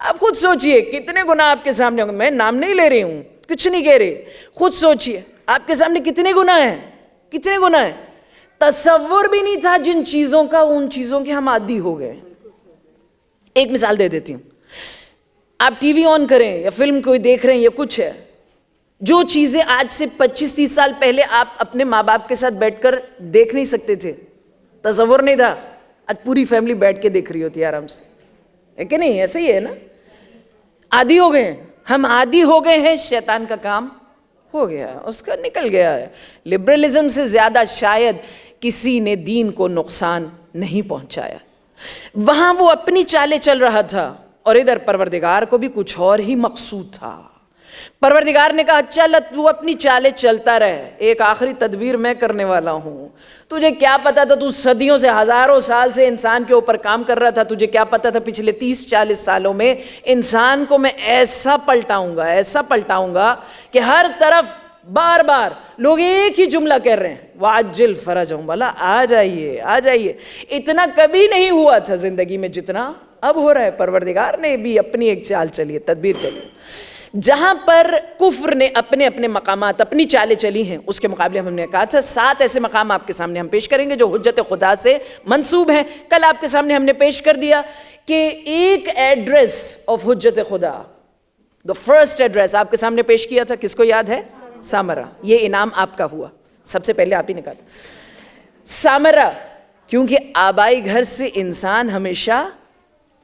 آپ خود سوچئے کتنے گناہ آپ کے سامنے ہوں گے. میں نام نہیں لے رہی ہوں, کچھ نہیں کہہ رہی, خود سوچئے آپ کے سامنے کتنے گناہ ہیں, کتنے گناہ ہیں. تصور بھی نہیں تھا جن چیزوں کا, ان چیزوں کے ہم عادی ہو گئے. ایک مثال دے دیتی ہوں, آپ ٹی وی آن کریں یا فلم کوئی دیکھ رہے ہیں یا کچھ ہے, جو چیزیں آج سے 25-30 سال پہلے آپ اپنے ماں باپ کے ساتھ بیٹھ کر دیکھ نہیں سکتے تھے, تصور نہیں تھا, آج پوری فیملی بیٹھ کے دیکھ رہی ہوتی ہے آرام سے, ہے کہ نہیں؟ ایسے ہی ہے نا, عادی ہو گئے ہیں ہم, عادی ہو گئے ہیں. شیطان کا کام ہو گیا, اس کا نکل گیا ہے. لبرلزم سے زیادہ شاید کسی نے دین کو نقصان نہیں پہنچایا. وہاں وہ اپنی چالیں چل رہا تھا اور ادھر پروردگار کو بھی کچھ اور ہی مقصود تھا. پروردگار نے کہا چل تو اپنی چالیں چلتا رہے, ایک آخری تدبیر میں کرنے والا ہوں. تجھے کیا پتا تھا, تو صدیوں سے ہزاروں سال سے انسان کے اوپر کام کر رہا تھا, تجھے کیا پتا تھا پچھلے 30-40 سالوں میں انسان کو میں ایسا پلٹاؤں گا کہ ہر طرف بار بار لوگ ایک ہی جملہ کہہ رہے ہیں, وَعَجِّلْ فَرَجَهُمْ, بھلا آ جائیے. اتنا کبھی نہیں ہوا تھا زندگی میں جتنا اب ہو رہا ہے. پروردگار نے بھی اپنی ایک چال چلی, تدبیر چلی. جہاں پر کفر نے اپنے اپنے مقامات, اپنی چالیں چلی ہیں, اس کے مقابلے ہم نے کہا تھا 7 ایسے مقام آپ کے سامنے ہم پیش کریں گے جو حجت خدا سے منسوب ہیں. کل آپ کے سامنے ہم نے پیش کر دیا کہ ایک ایڈریس آف حجت خدا, دا فرسٹ ایڈریس آپ کے سامنے پیش کیا تھا, کس کو یاد ہے؟ سامرا. یہ انعام آپ کا ہوا, سب سے پہلے آپ ہی نے کہا تھا سامرا, کیونکہ آبائی گھر سے انسان ہمیشہ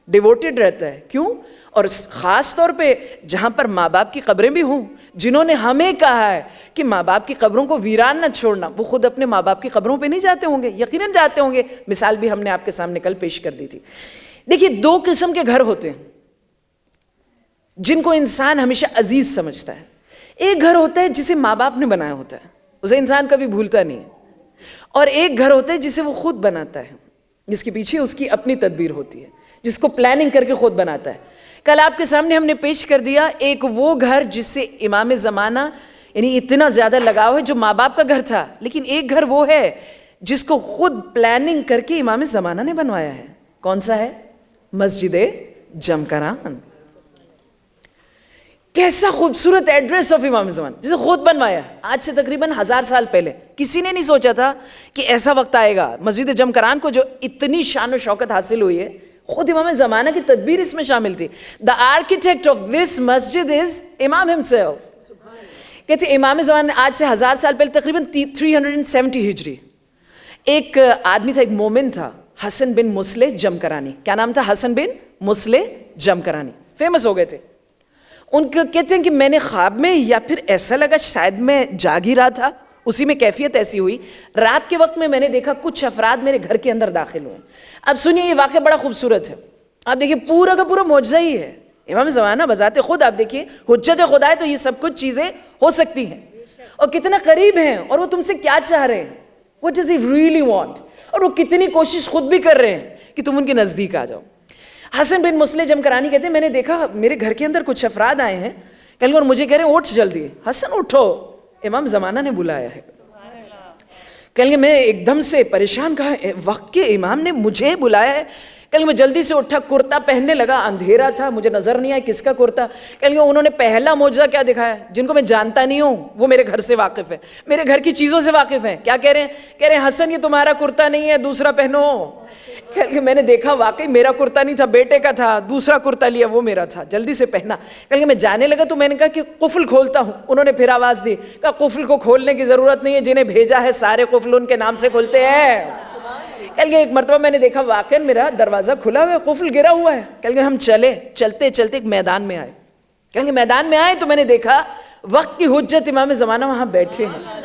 ڈیووٹڈ رہتا ہے. کیوں؟ اور خاص طور پہ جہاں پر ماں باپ کی قبریں بھی ہوں, جنہوں نے ہمیں کہا ہے کہ ماں باپ کی قبروں کو ویران نہ چھوڑنا, وہ خود اپنے ماں باپ کی قبروں پہ نہیں جاتے ہوں گے, یقیناً جاتے ہوں گے. مثال بھی ہم نے آپ کے سامنے کل پیش کر دی تھی. دیکھیے 2 قسم کے گھر ہوتے ہیں جن کو انسان ہمیشہ عزیز سمجھتا ہے. ایک گھر ہوتا ہے جسے ماں باپ نے بنایا ہوتا ہے, اسے انسان کبھی بھولتا نہیں ہے. اور ایک گھر ہوتا ہے جسے وہ خود بناتا ہے, جس کے پیچھے اس کی اپنی تدبیر ہوتی ہے, جس کو پلاننگ کر کے خود بناتا ہے. کل آپ کے سامنے ہم نے پیش کر دیا ایک وہ گھر جس سے امام زمانہ یعنی اتنا زیادہ لگاؤ ہے, جو ماں باپ کا گھر تھا. لیکن ایک گھر وہ ہے جس کو خود پلاننگ کر کے امام زمانہ نے بنوایا ہے. کون سا ہے؟ مسجد جمکران. کیسا خوبصورت ایڈریس آف امام زمانہ, جسے خود بنوایا. آج سے تقریباً 1000 سال پہلے کسی نے نہیں سوچا تھا کہ ایسا وقت آئے گا. مسجد جمکران کو جو اتنی شان و شوکت حاصل ہوئی ہے, خود امام زمانہ کی تدبیر اس میں شامل تھی. دا آرکیٹیکٹ آف دس مسجد از امام ہمسیلف. کہتے امام زمانہ نے آج سے 1000 سال پہلے تقریباً 370 ہجری ایک آدمی تھا, ایک مومن تھا, حسن بن مسلح جمکرانی. کیا نام تھا؟ حسن بن مسلح جمکرانی. فیمس ہو گئے تھے. ان کو کہتے ہیں کہ میں نے خواب میں یا پھر ایسا لگا شاید میں جاگ ہی رہا تھا, اسی میں کیفیت ایسی ہوئی, رات کے وقت میں نے دیکھا کچھ افراد میرے گھر کے اندر داخل ہوئے. اب سنیے یہ واقعہ بڑا خوبصورت ہے. آپ دیکھیے پورا کا پورا معجزہ ہی ہے. امام زمانہ بذات خود آپ دیکھیے حجت خدا ہے, تو یہ سب کچھ چیزیں ہو سکتی ہیں. اور کتنا قریب ہیں, اور وہ تم سے کیا چاہ رہے ہیں, what does he really want, اور وہ کتنی کوشش خود بھی کر رہے ہیں کہ تم ان کے نزدیک آ جاؤ. حسن بن مسلح جمکرانی کہتے ہیں میں نے دیکھا میرے گھر کے اندر کچھ افراد آئے ہیں کل, اور مجھے کہہ رہے ہیں اٹھ جلدی. حسن اٹھو, امام زمانہ نے بلایا ہے. کل میں ایک دم سے پریشان, کہا وقت کے امام نے مجھے بلایا ہے. کل میں جلدی سے اٹھا, کرتا پہننے لگا, اندھیرا تھا, مجھے نظر نہیں آیا کس کا کرتا. کل انہوں نے پہلا معجزہ کیا دکھایا, جن کو میں جانتا نہیں ہوں وہ میرے گھر سے واقف ہے, میرے گھر کی چیزوں سے واقف ہیں. کیا کہہ رہے ہیں؟ کہہ رہے ہیں حسن یہ تمہارا کرتا نہیں ہے, دوسرا پہنو. کہ میں نے دیکھا واقعی میرا کرتا نہیں تھا، بیٹے کا تھا، دوسرا کرتا لیا وہ میرا تھا، جلدی سے پہنا. کہ میں جانے لگا تو میں نے کہا کہ قفل کھولتا ہوں. انہوں نے پھر آواز دی، کہا قفل کو کھولنے کی ضرورت نہیں ہے، جنہیں بھیجا ہے سارے قفل ان کے نام سے کھولتے ہیں. کہ ایک مرتبہ میں نے دیکھا واقعی میرا دروازہ کھلا ہوا ہے، قفل گرا ہوا ہے. کہ ہم چلتے چلتے ایک میدان میں آئے. کہ میدان میں آئے تو میں نے دیکھا وقت کی حجت امام زمانہ وہاں بیٹھے ہیں.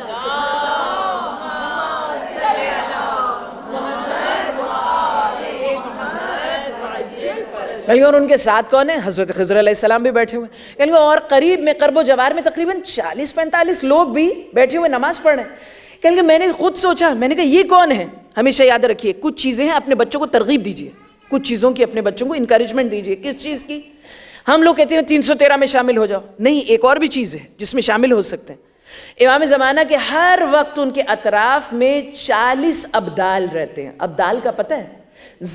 اور ان کے ساتھ کون ہے؟ حضرت خضر علیہ السلام بھی بیٹھے ہوئے ہیں. اور قریب میں قرب و جوار میں تقریباً 40-45 لوگ بھی بیٹھے ہوئے نماز پڑھ رہے ہیں. کہ میں نے خود سوچا، میں نے کہا یہ کون ہے؟ ہمیشہ یاد رکھیے کچھ چیزیں ہیں اپنے بچوں کو ترغیب دیجیے، کچھ چیزوں کی اپنے بچوں کو انکریجمنٹ دیجیے. کس چیز کی؟ ہم لوگ کہتے ہیں 313 میں شامل ہو جاؤ، نہیں، ایک اور بھی چیز ہے جس میں شامل ہو سکتے ہیں. امام زمانہ کے ہر وقت ان کے اطراف میں 40 ابدال رہتے ہیں. ابدال کا پتہ ہے؟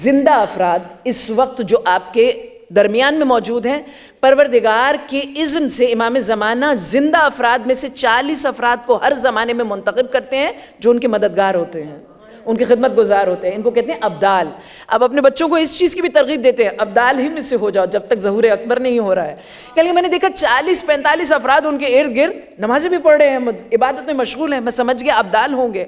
زندہ افراد اس وقت جو آپ کے درمیان میں موجود ہیں. پروردگار کے اذن سے امام زمانہ زندہ افراد میں سے 40 افراد کو ہر زمانے میں منتخب کرتے ہیں جو ان کے مددگار ہوتے ہیں، ان کی خدمت گزار ہوتے ہیں. ان کو کہتے ہیں ابدال. اب اپنے بچوں کو اس چیز کی بھی ترغیب دیتے ہیں، ابدال ہی میں سے ہو جاؤ جب تک ظہور اکبر نہیں ہو رہا ہے. کہ میں نے دیکھا 40-45 افراد ان کے ارد گرد نمازیں بھی پڑھ رہے ہیں، عبادت میں مشغول ہیں. میں سمجھ گیا ابدال ہوں گے.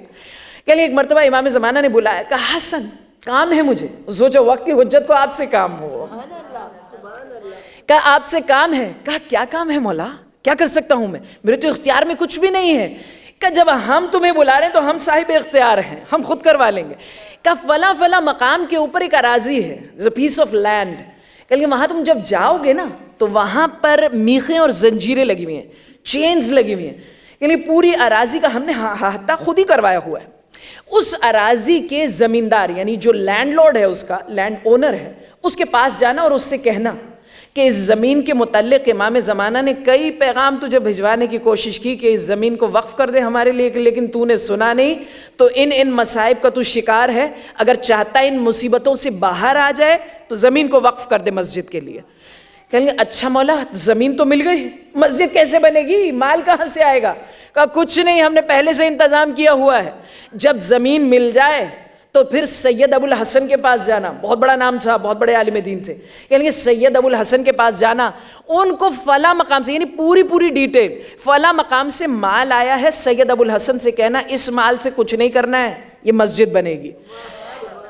کہ ایک مرتبہ امام زمانہ نے بلایا، کہا حسن کام ہے مجھے. سوچو وقت کی حجت کو آپ سے کام ہو. کہا آپ سے کام ہے. کہا کیا کام ہے مولا؟ کیا کر سکتا ہوں میں؟ میرے تو اختیار میں کچھ بھی نہیں ہے. کہ جب ہم تمہیں بلا رہے ہیں تو ہم صاحب اختیار ہیں، ہم خود کروا لیں گے. کہ فلاں فلاں مقام کے اوپر ایک اراضی ہے، پیس آف لینڈ. کہ وہاں تم جب جاؤ گے نا تو وہاں پر میخیں اور زنجیریں لگی ہوئی ہیں، چینز لگی ہوئی ہیں. کہ پوری اراضی کا ہم نے احاطہ خود ہی کروایا ہوا ہے. اس اراضی کے زمیندار یعنی جو لینڈ لارڈ ہے، اس کا لینڈ اونر ہے، اس کے پاس جانا اور اس سے کہنا کہ اس زمین کے متعلق امام زمانہ نے کئی پیغام تجھے بھجوانے کی کوشش کی کہ اس زمین کو وقف کر دے ہمارے لیے، لیکن تو نے سنا نہیں. تو ان مصائب کا تو شکار ہے، اگر چاہتا ہے ان مصیبتوں سے باہر آ جائے تو زمین کو وقف کر دے مسجد کے لیے. کہیں گے اچھا مولا زمین تو مل گئی، مسجد کیسے بنے گی؟ مال کہاں سے آئے گا؟ کہا کچھ نہیں، ہم نے پہلے سے انتظام کیا ہوا ہے. جب زمین مل جائے تو پھر سید ابو الحسن کے پاس جانا، بہت بڑا نام تھا، بہت بڑے عالم دین تھے. یعنی سید ابو الحسن کے پاس جانا، ان کو فلاں مقام سے، یعنی پوری ڈیٹیل، فلاں مقام سے مال آیا ہے، سید ابو الحسن سے کہنا اس مال سے کچھ نہیں کرنا ہے، یہ مسجد بنے گی.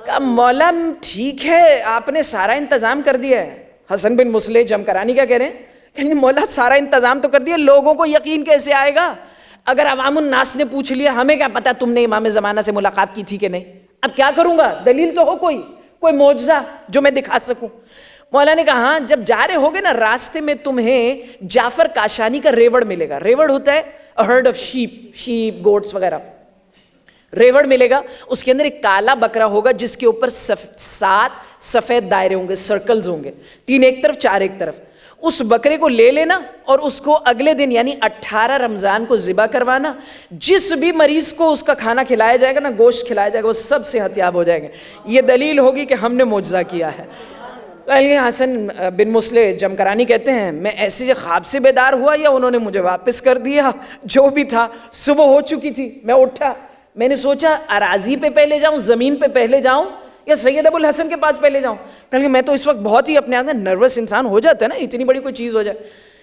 کہا مولا ٹھیک ہے، آپ نے سارا انتظام کر دیا ہے. حسن بن مسلح جمکرانی کیا کہہ رہے ہیں؟ کہ مولا سارا انتظام تو کر دیا، لوگوں کو یقین کیسے آئے گا؟ اگر عوام الناس نے پوچھ لیا ہمیں کیا پتا تم نے امام زمانہ سے ملاقات کی تھی کہ نہیں؟ اب کیا کروں گا؟ دلیل تو ہو کوئی معجزہ جو میں دکھا سکوں. مولا نے کہا ہاں، جب جا رہے ہوگے نا راستے میں تمہیں جعفر کاشانی کا ریوڑ ملے گا. ریوڑ ہوتا ہے ہرڈ آف شیپ گوٹس وغیرہ. ریوڑ ملے گا، اس کے اندر ایک کالا بکرا ہوگا جس کے اوپر 7 سفید دائرے ہوں گے، سرکلز ہوں گے، 3 ایک طرف 4 ایک طرف. اس بکرے کو لے لینا اور اس کو اگلے دن یعنی 18 رمضان کو ذبح کروانا. جس بھی مریض کو اس کا کھانا کھلایا جائے گا نا، گوشت کھلایا جائے گا، وہ سب صحت یاب ہو جائیں گے. یہ دلیل ہوگی کہ ہم نے معجزہ کیا ہے. حسن بن مسلح جمکرانی کہتے ہیں میں ایسے خواب سے بیدار ہوا یا انہوں نے مجھے واپس کر دیا، جو بھی تھا صبح ہو چکی تھی. میں اٹھا، میں نے سوچا اراضی پہ پہلے جاؤں، زمین پہ پہلے جاؤں یا سید ابو الحسن کے پاس پہلے جاؤں. کہ میں تو اس وقت بہت ہی اپنے اندر نروس انسان ہو جاتا ہے نا، اتنی بڑی کوئی چیز ہو جائے.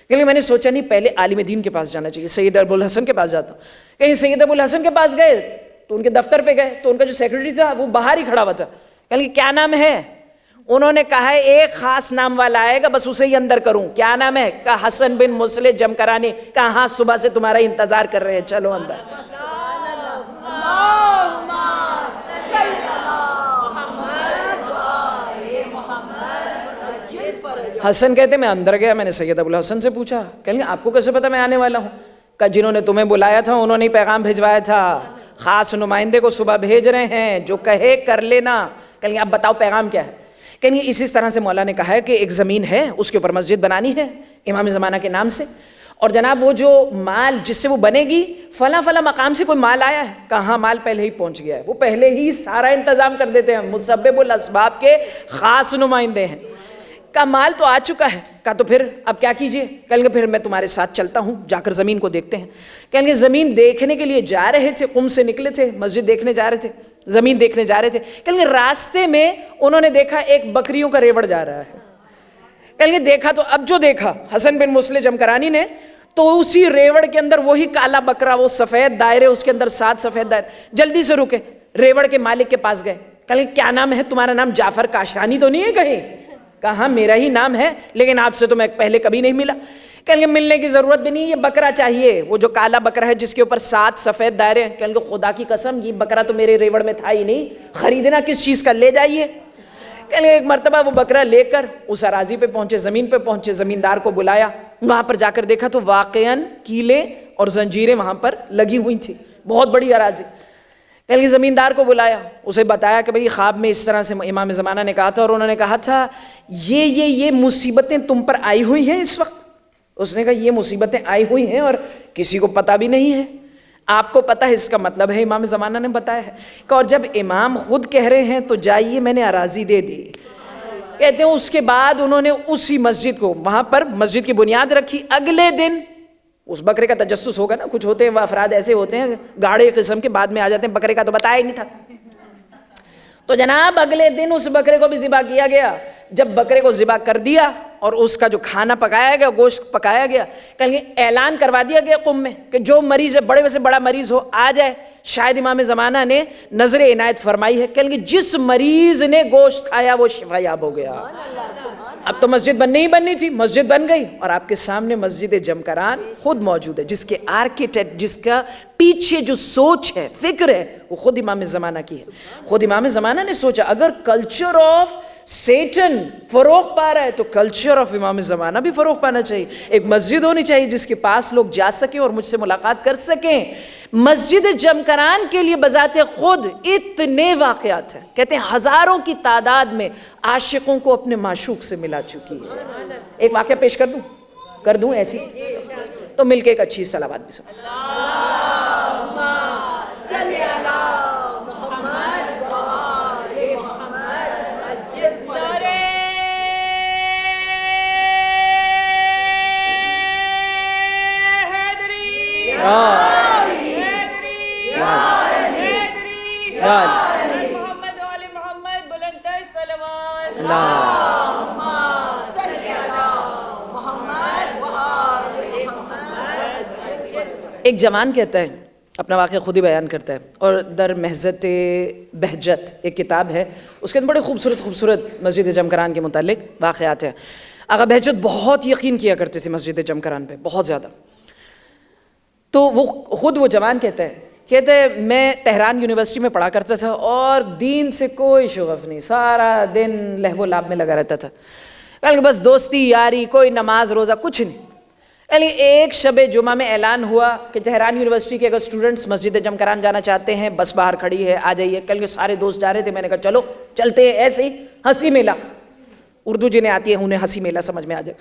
کہ میں نے سوچا نہیں، پہلے عالم دین کے پاس جانا چاہیے، سید ابو الحسن کے پاس جاتا ہوں. کہیں سید ابو الحسن کے پاس گئے تو ان کے دفتر پہ گئے تو ان کا جو سیکرٹری تھا وہ باہر ہی کھڑا ہوا تھا. کہ کیا نام ہے؟ انہوں نے کہا ہے ایک خاص نام والا آئے گا، بس اسے ہی اندر کروں. کیا نام ہے؟ کہا حسن بن مسلح جمکرانی. کہا ہاں صبح سے تمہارا انتظار کر رہے ہیں، چلو اندر. حسن کہتے میں اندر گیا، میں نے سید ابو الحسن سے پوچھا کہ آپ کو کیسے پتا میں آنے والا ہوں؟ کہ جنہوں نے تمہیں بلایا تھا انہوں نے پیغام بھیجوایا تھا، خاص نمائندے کو صبح بھیج رہے ہیں، جو کہے کر لینا. کہ اب بتاؤ پیغام کیا ہے؟ کہ اسی طرح سے مولا نے کہا ہے کہ ایک زمین ہے، اس کے اوپر مسجد بنانی ہے امام زمانہ کے نام سے، اور جناب وہ جو مال جس سے وہ بنے گی فلاں مقام سے کوئی مال آیا ہے. کہاں مال پہلے ہی پہنچ گیا ہے، وہ پہلے ہی سارا انتظام کر دیتے ہیں، مسبب الاسباب کے خاص نمائندے ہیں. کا مال تو آ چکا ہے. کہا تو پھر اب کیا کیجئے؟ کہیں گے پھر میں تمہارے ساتھ چلتا ہوں، جا کر زمین کو دیکھتے ہیں. کہیں گے زمین دیکھنے کے لیے جا رہے تھے، قم سے نکلے تھے، مسجد دیکھنے جا رہے تھے. زمین دیکھنے جا رہے تھے. کہیں گے راستے میں انہوں نے دیکھا ایک بکریوں کا ریوڑ جا رہا ہے. کہیں گے دیکھا تو اب جو دیکھا حسن بن مسلح جمکرانی نے, تو اسی ریوڑ کے اندر وہی کالا بکرا, وہ سفید دائرے, اس کے اندر 7 سفید دائرے. جلدی سے رکے, ریوڑ کے مالک کے پاس گئے. کہیں کیا نام ہے تمہارا؟ نام جعفر کاشانی تو نہیں ہے کہیں؟ کہا ہاں میرا ہی نام ہے, لیکن آپ سے تو میں پہلے کبھی نہیں ملا. کہیں گے ملنے کی ضرورت بھی نہیں, یہ بکرا چاہیے, وہ جو کالا بکرا ہے جس کے اوپر 7 سفید دائرے ہیں. کہیں گے خدا کی قسم یہ بکرا تو میرے ریوڑ میں تھا ہی نہیں, خریدنا کس چیز کا, لے جائیے. کہیں گے ایک مرتبہ وہ بکرا لے کر اس اراضی پہ پہنچے, زمین پہ پہنچے, زمیندار کو بلایا. وہاں پر جا کر دیکھا تو واقعاً کیلیں اور زنجیریں وہاں پر لگی ہوئی تھیں, بہت بڑی اراضی. کہیں گے زمیندار کو بلایا, اسے بتایا کہ بھئی خواب میں اس طرح سے امام زمانہ نے کہا تھا, اور انہوں نے کہا تھا یہ مصیبتیں تم پر آئی ہوئی ہیں اس وقت. اس نے کہا یہ مصیبتیں آئی ہوئی ہیں اور کسی کو پتہ بھی نہیں ہے, آپ کو پتہ ہے, اس کا مطلب ہے امام زمانہ نے بتایا ہے. کہ اور جب امام خود کہہ رہے ہیں تو جائیے میں نے اراضی دے دی. کہتے ہیں اس کے بعد انہوں نے اسی مسجد کو, وہاں پر مسجد کی بنیاد رکھی. اگلے دن اس بکرے کا تجسس ہوگا نا, کچھ ہوتے ہیں وہ افراد ایسے ہوتے ہیں گاڑے قسم کے, بعد میں آ جاتے ہیں بکرے کا تو بتایا ہی نہیں تھا. تو جناب اگلے دن اس بکرے کو بھی ذبح کیا گیا. جب بکرے کو ذبح کر دیا اور اس کا جو کھانا پکایا گیا, گوشت پکایا گیا, کہیں اعلان کروا دیا گیا قوم میں کہ جو مریض ہے, بڑے سے بڑا مریض ہو, آ جائے. شاید امام زمانہ نے نظر عنایت فرمائی ہے, کہیں جس مریض نے گوشت کھایا وہ شفا یاب ہو گیا. اب تو مسجد بننی ہی بننی تھی, مسجد بن گئی, اور آپ کے سامنے مسجد جمکران خود موجود ہے, جس کے آرکیٹیکٹ, جس کا پیچھے جو سوچ ہے, فکر ہے, وہ خود امام زمانہ کی ہے. خود امام زمانہ نے سوچا اگر کلچر آف سیٹن فروغ پا رہا ہے تو کلچر آف امام زمانہ بھی فروغ پانا چاہیے. ایک مسجد ہونی چاہیے جس کے پاس لوگ جا سکیں اور مجھ سے ملاقات کر سکیں. مسجد جمکران کے لیے بذات خود اتنے واقعات ہیں, کہتے ہیں ہزاروں کی تعداد میں عاشقوں کو اپنے معشوق سے ملا چکی ہے. ایک واقعہ پیش کر دوں ایسی, تو مل کے ایک اچھی صلوات بھی سن. ایک جوان کہتا ہے, اپنا واقعہ خود ہی بیان کرتا ہے, اور در محضت بہجت ایک کتاب ہے, اس کے اندر بڑے خوبصورت مسجد جمکران کے متعلق واقعات ہیں. آقا بہجت بہت یقین کیا کرتے تھے مسجد جمکران پہ, بہت زیادہ. تو وہ خود وہ جوان کہتا ہے میں تہران یونیورسٹی میں پڑھا کرتا تھا اور دین سے کوئی شغف نہیں, سارا دن لہو و لعب میں لگا رہتا تھا. کہ بس دوستی یاری, کوئی نماز روزہ کچھ نہیں. ایک شب جمعہ میں اعلان ہوا کہ تہران یونیورسٹی کے اگر اسٹوڈنٹس مسجد جمکران جانا چاہتے ہیں, بس باہر کھڑی ہے, آ جائیے. کل کے سارے دوست جا رہے تھے, میں نے کہا چلو چلتے ہیں. ایسے ہی ہنسی میلہ, اردو جنہیں آتی ہے انہیں ہنسی میلہ سمجھ میں آ جائے.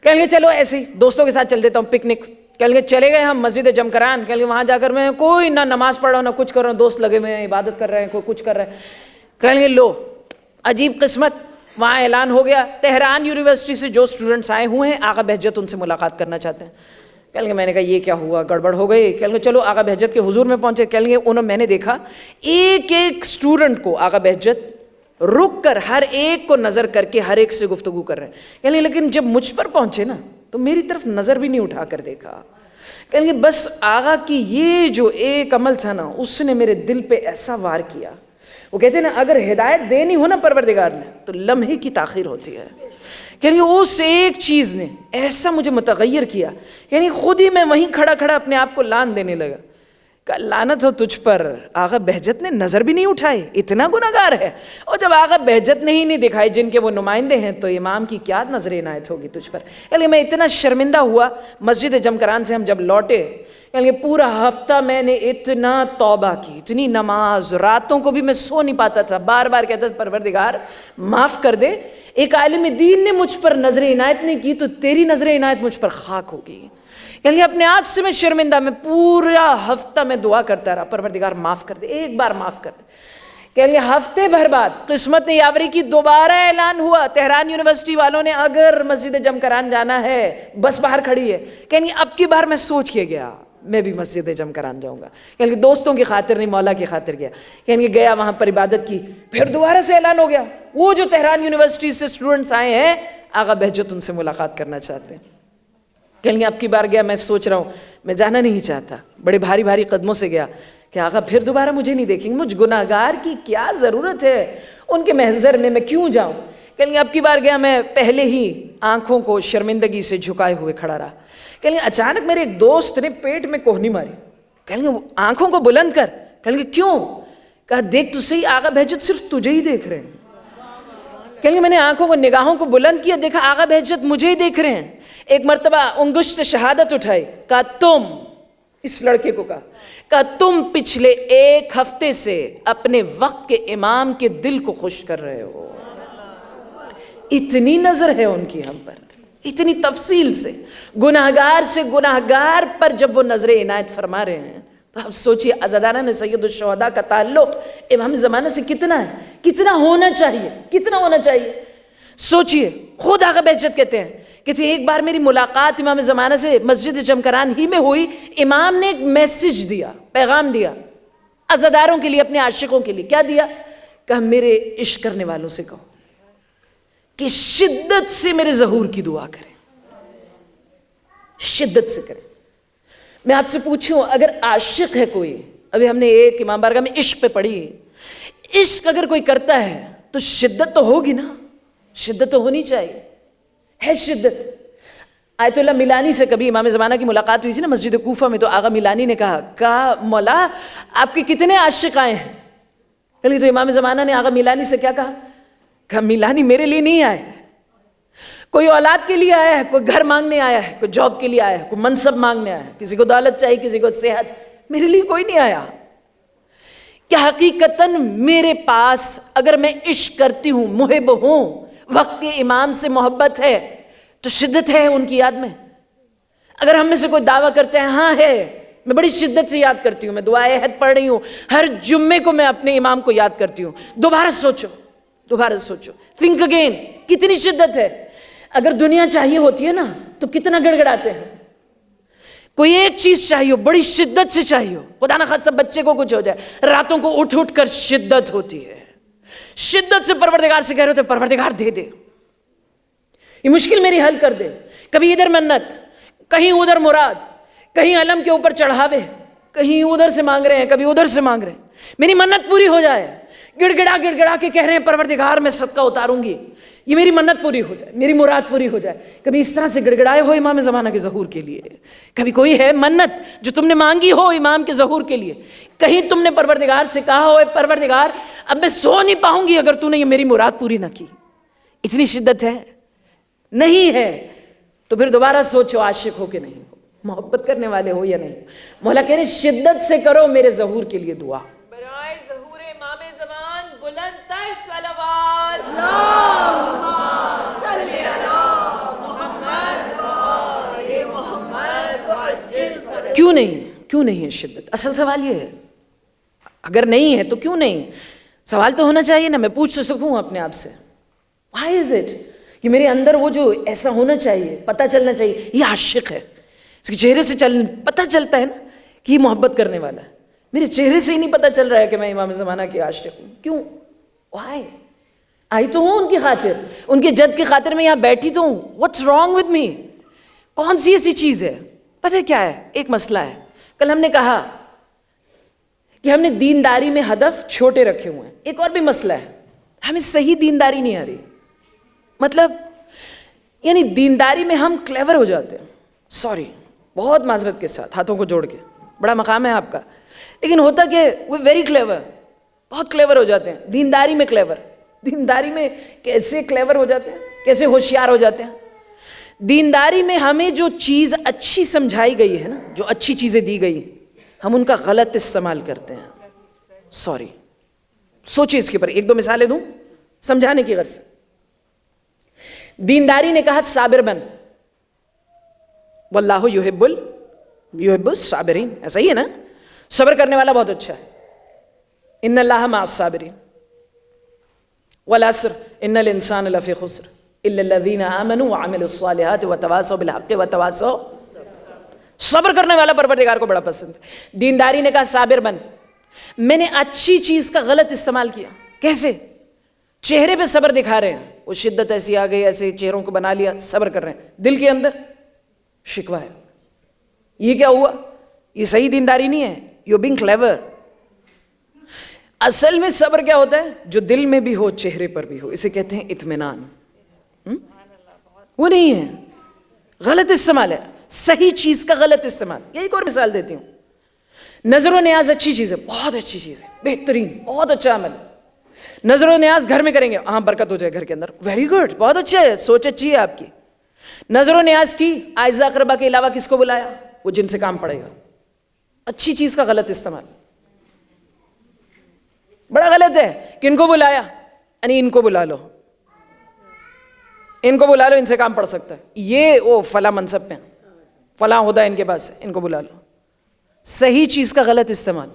کہیں گے چلو ایسے ہی دوستوں کے ساتھ چل دیتا ہوں پکنک. کہیں گے چلے گئے ہم مسجد جمکران. کہیں گے وہاں جا کر میں کوئی نہ نماز پڑھ رہا ہوں نہ کچھ کر رہا ہوں, دوست لگے ہوئے ہیں عبادت کر رہے ہیں, کوئی کچھ کر رہے ہیں. کہیں گے لو عجیب قسمت, وہاں اعلان ہو گیا تہران یونیورسٹی سے جو اسٹوڈنٹس آئے ہوئے ہیں آقا بہجت ان سے ملاقات کرنا چاہتے ہیں. کہیں گے میں نے کہا یہ کیا ہوا, گڑبڑ ہو گئی. کہیں گے چلو آقا بہجت کے حضور میں پہنچے. کہیں گے میں نے دیکھا ایک اسٹوڈنٹ کو آقا بہجت رک کر ہر ایک کو نظر کر کے ہر ایک سے گفتگو کر رہے ہیں. کہیں گے لیکن جب مجھ پر پہنچے نا تو میری طرف نظر بھی نہیں اٹھا کر دیکھا. کہیں گے بس آقا کی یہ جو ایک عمل تھا نا اس نے میرے دل پہ ایسا وار کیا. وہ کہتے ہیں نا اگر ہدایت دینی ہو نا پروردگار نے تو لمحے کی تاخیر ہوتی ہے. یعنی اس ایک چیز نے ایسا مجھے متغیر کیا, یعنی خود ہی میں وہیں کھڑا کھڑا اپنے آپ کو لان دینے لگا. کہ لعنت ہو تجھ پر, آقا بہجت نے نظر بھی نہیں اٹھائی, اتنا گناہگار ہے. اور جب آقا بہجت نے ہی نہیں دکھائی جن کے وہ نمائندے ہیں تو امام کی کیا نظر عنایت ہوگی تجھ پر. یعنی میں اتنا شرمندہ ہوا. مسجد جمکران سے ہم جب لوٹے, یعنی پورا ہفتہ میں نے اتنا توبہ کی, اتنی نماز, راتوں کو بھی میں سو نہیں پاتا تھا, بار بار کہتا تھا پروردگار معاف کر دے, ایک عالم دین نے مجھ پر نظر عنایت نہیں کی تو تیری نظر عنایت مجھ پر خاک ہوگی. یعنی اپنے آپ سے میں شرمندہ, میں پورا ہفتہ میں دعا کرتا رہا پروردگار معاف کر دے, ایک بار معاف کر دے. کہ ہفتے بھر بعد قسمت نے یاوری کی, دوبارہ اعلان ہوا تہران یونیورسٹی والوں نے اگر مسجد جمکران جانا ہے بس باہر کھڑی ہے. کہ اب کی بار میں سوچ کے گیا, میں بھی مسجد جم کران جاؤں گا. یعنی کہ دوستوں کی خاطر نہیں, مولا کی خاطر گیا. یعنی کہ گیا وہاں پر عبادت کی, پھر دوبارہ سے اعلان ہو گیا وہ جو تہران یونیورسٹی سے اسٹوڈنٹس آئے ہیں آقا بہجت ان سے ملاقات کرنا چاہتے ہیں. یعنی کہ اب کی بار گیا, میں سوچ رہا ہوں میں جانا نہیں چاہتا, بڑے بھاری بھاری قدموں سے گیا کہ آقا پھر دوبارہ مجھے نہیں دیکھیں گے, مجھ گناہگار کی کیا ضرورت ہے ان کے محضر میں کیوں جاؤں. کہیں گے اب کی بار گیا میں پہلے ہی آنکھوں کو شرمندگی سے جھکائے ہوئے کھڑا رہا. کہیں گے اچانک میرے ایک دوست نے پیٹ میں کوہنی ماری. کہیں گے آنکھوں کو بلند کر. کہیں گے کیوں؟ کہا دیکھ تو صحیح آقا بہجت صرف تجھے ہی دیکھ رہے ہیں. کہیں گے میں نے آنکھوں کو نگاہوں کو بلند کیا, دیکھا آقا بہجت مجھے ہی دیکھ رہے ہیں. ایک مرتبہ انگشت شہادت اٹھائی, کہا تم, اس لڑکے کو کہا تم پچھلے 1 ہفتے سے اپنے وقت کے امام کے دل کو خوش کر رہے ہو. اتنی نظر ہے ان کی ہم پر, اتنی تفصیل سے گناہگار پر جب وہ نظر عنایت فرما رہے ہیں تو آپ سوچئے عزادارہ سید الشہداء کا تعلق امام زمانہ سے کتنا ہے, کتنا ہونا چاہیے. سوچئے خود آقا بہجت کہتے ہیں کہ ایک بار میری ملاقات امام زمانہ سے مسجد جمکران ہی میں ہوئی, امام نے ایک میسج دیا, پیغام دیا عزاداروں کے لیے, اپنے عاشقوں کے لیے. کیا دیا؟ کہ میرے عشق کرنے والوں سے کہو کہ شدت سے میرے ظہور کی دعا کریں, شدت سے کریں. میں آپ سے پوچھوں اگر عاشق ہے کوئی, ابھی ہم نے ایک امام بارگاہ میں عشق پہ پڑھی, عشق اگر کوئی کرتا ہے تو شدت تو ہوگی نا, شدت تو ہونی چاہیے, ہے شدت. آیت اللہ میلانی سے کبھی امام زمانہ کی ملاقات ہوئی تھی نا مسجد کوفہ میں, تو آغا میلانی نے کہا مولا آپ کے کتنے عاشق آئے ہیں؟ تو امام زمانہ نے آغا میلانی سے کیا کہا میلانی میرے لیے نہیں آئے, کوئی اولاد کے لیے آیا ہے, کوئی گھر مانگنے آیا ہے, کوئی جاب کے لیے آیا ہے, کوئی منصب مانگنے آیا ہے, کسی کو دولت چاہیے, کسی کو صحت, میرے لیے کوئی نہیں آیا. کہ حقیقتاً میرے پاس اگر میں عشق کرتی ہوں, محب ہوں, وقت کے امام سے محبت ہے تو شدت ہے ان کی یاد میں. اگر ہم میں سے کوئی دعویٰ کرتے ہیں ہاں ہے, میں بڑی شدت سے یاد کرتی ہوں, میں دعائے عہد پڑھ رہی ہوں, ہر جمعے کو میں اپنے امام کو یاد کرتی ہوں, دوبارہ سوچو, تھنک اگین, کتنی شدت ہے. اگر دنیا چاہیے ہوتی ہے نا تو کتنا گڑگڑاتے ہیں. کوئی ایک چیز چاہیے ہو, بڑی شدت سے چاہیے ہو, خدا نہ خاصہ بچے کو کچھ ہو جائے, راتوں کو اٹھ کر شدت ہوتی ہے, شدت سے پروردگار سے کہہ رہے ہوتے پروردگار دے دے, یہ مشکل میری حل کر دے. کبھی ادھر منت, کہیں ادھر مراد, کہیں علم کے اوپر چڑھاوے, کہیں ادھر سے مانگ رہے ہیں, کبھی ادھر سے مانگ رہے ہیں, میری منت پوری ہو جائے. گڑ گڑا کے کہہ رہے ہیں پروردگار میں صدقہ اتاروں گی, یہ میری منت پوری ہو جائے, میری مراد پوری ہو جائے. کبھی اس طرح سے گڑگڑائے ہو امام زمانہ کے ظہور کے لیے. کبھی کوئی ہے منت جو تم نے مانگی ہو امام کے ظہور کے لیے, کہیں تم نے پروردگار سے کہا ہو پروردگار اب میں سو نہیں پاؤں گی اگر تو نے یہ میری مراد پوری نہ کی. اتنی شدت ہے؟ نہیں ہے تو پھر دوبارہ سوچو عاشق ہو کہ نہیں ہو, محبت کرنے والے ہو یا نہیں. مولا کہہ رہے شدت سے کرو میرے ظہور کے لیے دعا. برائے ظہور امام زمان بلند تر صلوات, اللہم صلی علی محمد و آل محمد وعجل فرجہ. کیوں نہیں ہے شدت؟ اصل سوال یہ ہے, اگر نہیں ہے تو کیوں نہیں؟ سوال تو ہونا چاہیے نا, میں پوچھ سکوں اپنے آپ سے why is it کہ میرے اندر وہ جو ایسا ہونا چاہیے, پتہ چلنا چاہیے یہ عاشق ہے, اس کے چہرے سے پتہ چلتا ہے نا کہ یہ محبت کرنے والا ہے. میرے چہرے سے ہی نہیں پتہ چل رہا ہے کہ میں امام زمانہ کی عاشق ہوں. کیوں؟ why؟ آئی تو ہوں ان کی خاطر, ان کے جد کی خاطر میں یہاں بیٹھی تو ہوں. what's wrong with me؟ کون سی ایسی چیز ہے؟ پتہ کیا ہے, ایک مسئلہ ہے. کل ہم نے کہا کہ ہم نے دینداری میں ہدف چھوٹے رکھے ہوئے ہیں. ایک اور بھی مسئلہ ہے, ہمیں صحیح دینداری نہیں آ رہی. مطلب یعنی دینداری میں ہم کلیور ہو جاتے ہیں, سوری بہت معذرت کے ساتھ, ہاتھوں کو جوڑ کے, بڑا مقام ہے آپ کا, لیکن ہوتا کہ وہ ویری کلیور, بہت کلیور ہو جاتے ہیں دینداری میں. کلیور دینداری میں کیسے کلیور ہو جاتے ہیں, کیسے ہوشیار ہو جاتے ہیں. دینداری میں ہمیں جو چیز اچھی سمجھائی گئی ہے نا, جو اچھی چیزیں دی گئی, ہم ان کا غلط استعمال کرتے ہیں. سوری, سوچیں اس کے اوپر, 1-2 مثالیں دوں سمجھانے کی غرض سے. دینداری نے کہا صابر بن, واللہ یحب الصابرین, ایسا ہی ہے نا, صبر کرنے والا بہت اچھا ہے. ان اللہ مع الصابرین والعصر ان الانسان لفی خسر الا الذین آمنوا وعملوا الصالحات وتواصوا بالحق وتواصوا. صبر کرنے والا پروردگار کو بڑا پسند ہے. دینداری نے کہا صابر بن. میں نے اچھی چیز کا غلط استعمال کیا. کیسے؟ چہرے پہ صبر دکھا رہے ہیں, وہ شدت ایسی آ گئی, ایسے چہروں کو بنا لیا, صبر کر رہے ہیں, دل کے اندر شکوہ ہے. یہ کیا ہوا؟ یہ صحیح دینداری نہیں ہے. You being clever. اصل میں صبر کیا ہوتا ہے؟ جو دل میں بھی ہو, چہرے پر بھی ہو. اسے کہتے ہیں اطمینان. وہ نہیں ہے, غلط استعمال ہے. صحیح چیز کا غلط استعمال. یہ ایک اور مثال دیتی ہوں. نظر و نیاز اچھی چیز ہے, بہت اچھی چیز ہے, بہترین, بہت اچھا عمل. نظر و نیاز گھر میں کریں گے, ہاں برکت ہو جائے گھر کے اندر, ویری گڈ, بہت اچھا ہے, سوچ اچھی ہے آپ کی. نظر و نیاز کی, اعزا اقربا کے علاوہ کس کو بلایا؟ وہ جن سے کام پڑے گا. اچھی چیز کا غلط استعمال بڑا غلط ہے. کن کو بلایا؟ یعنی ان کو بلا لو, ان کو بلا لو, ان سے کام پڑ سکتا ہے. یہ وہ فلاں منصب پہ, فلاں عہدہ ان کے پاس, ان کو بلا لو. صحیح چیز کا غلط استعمال.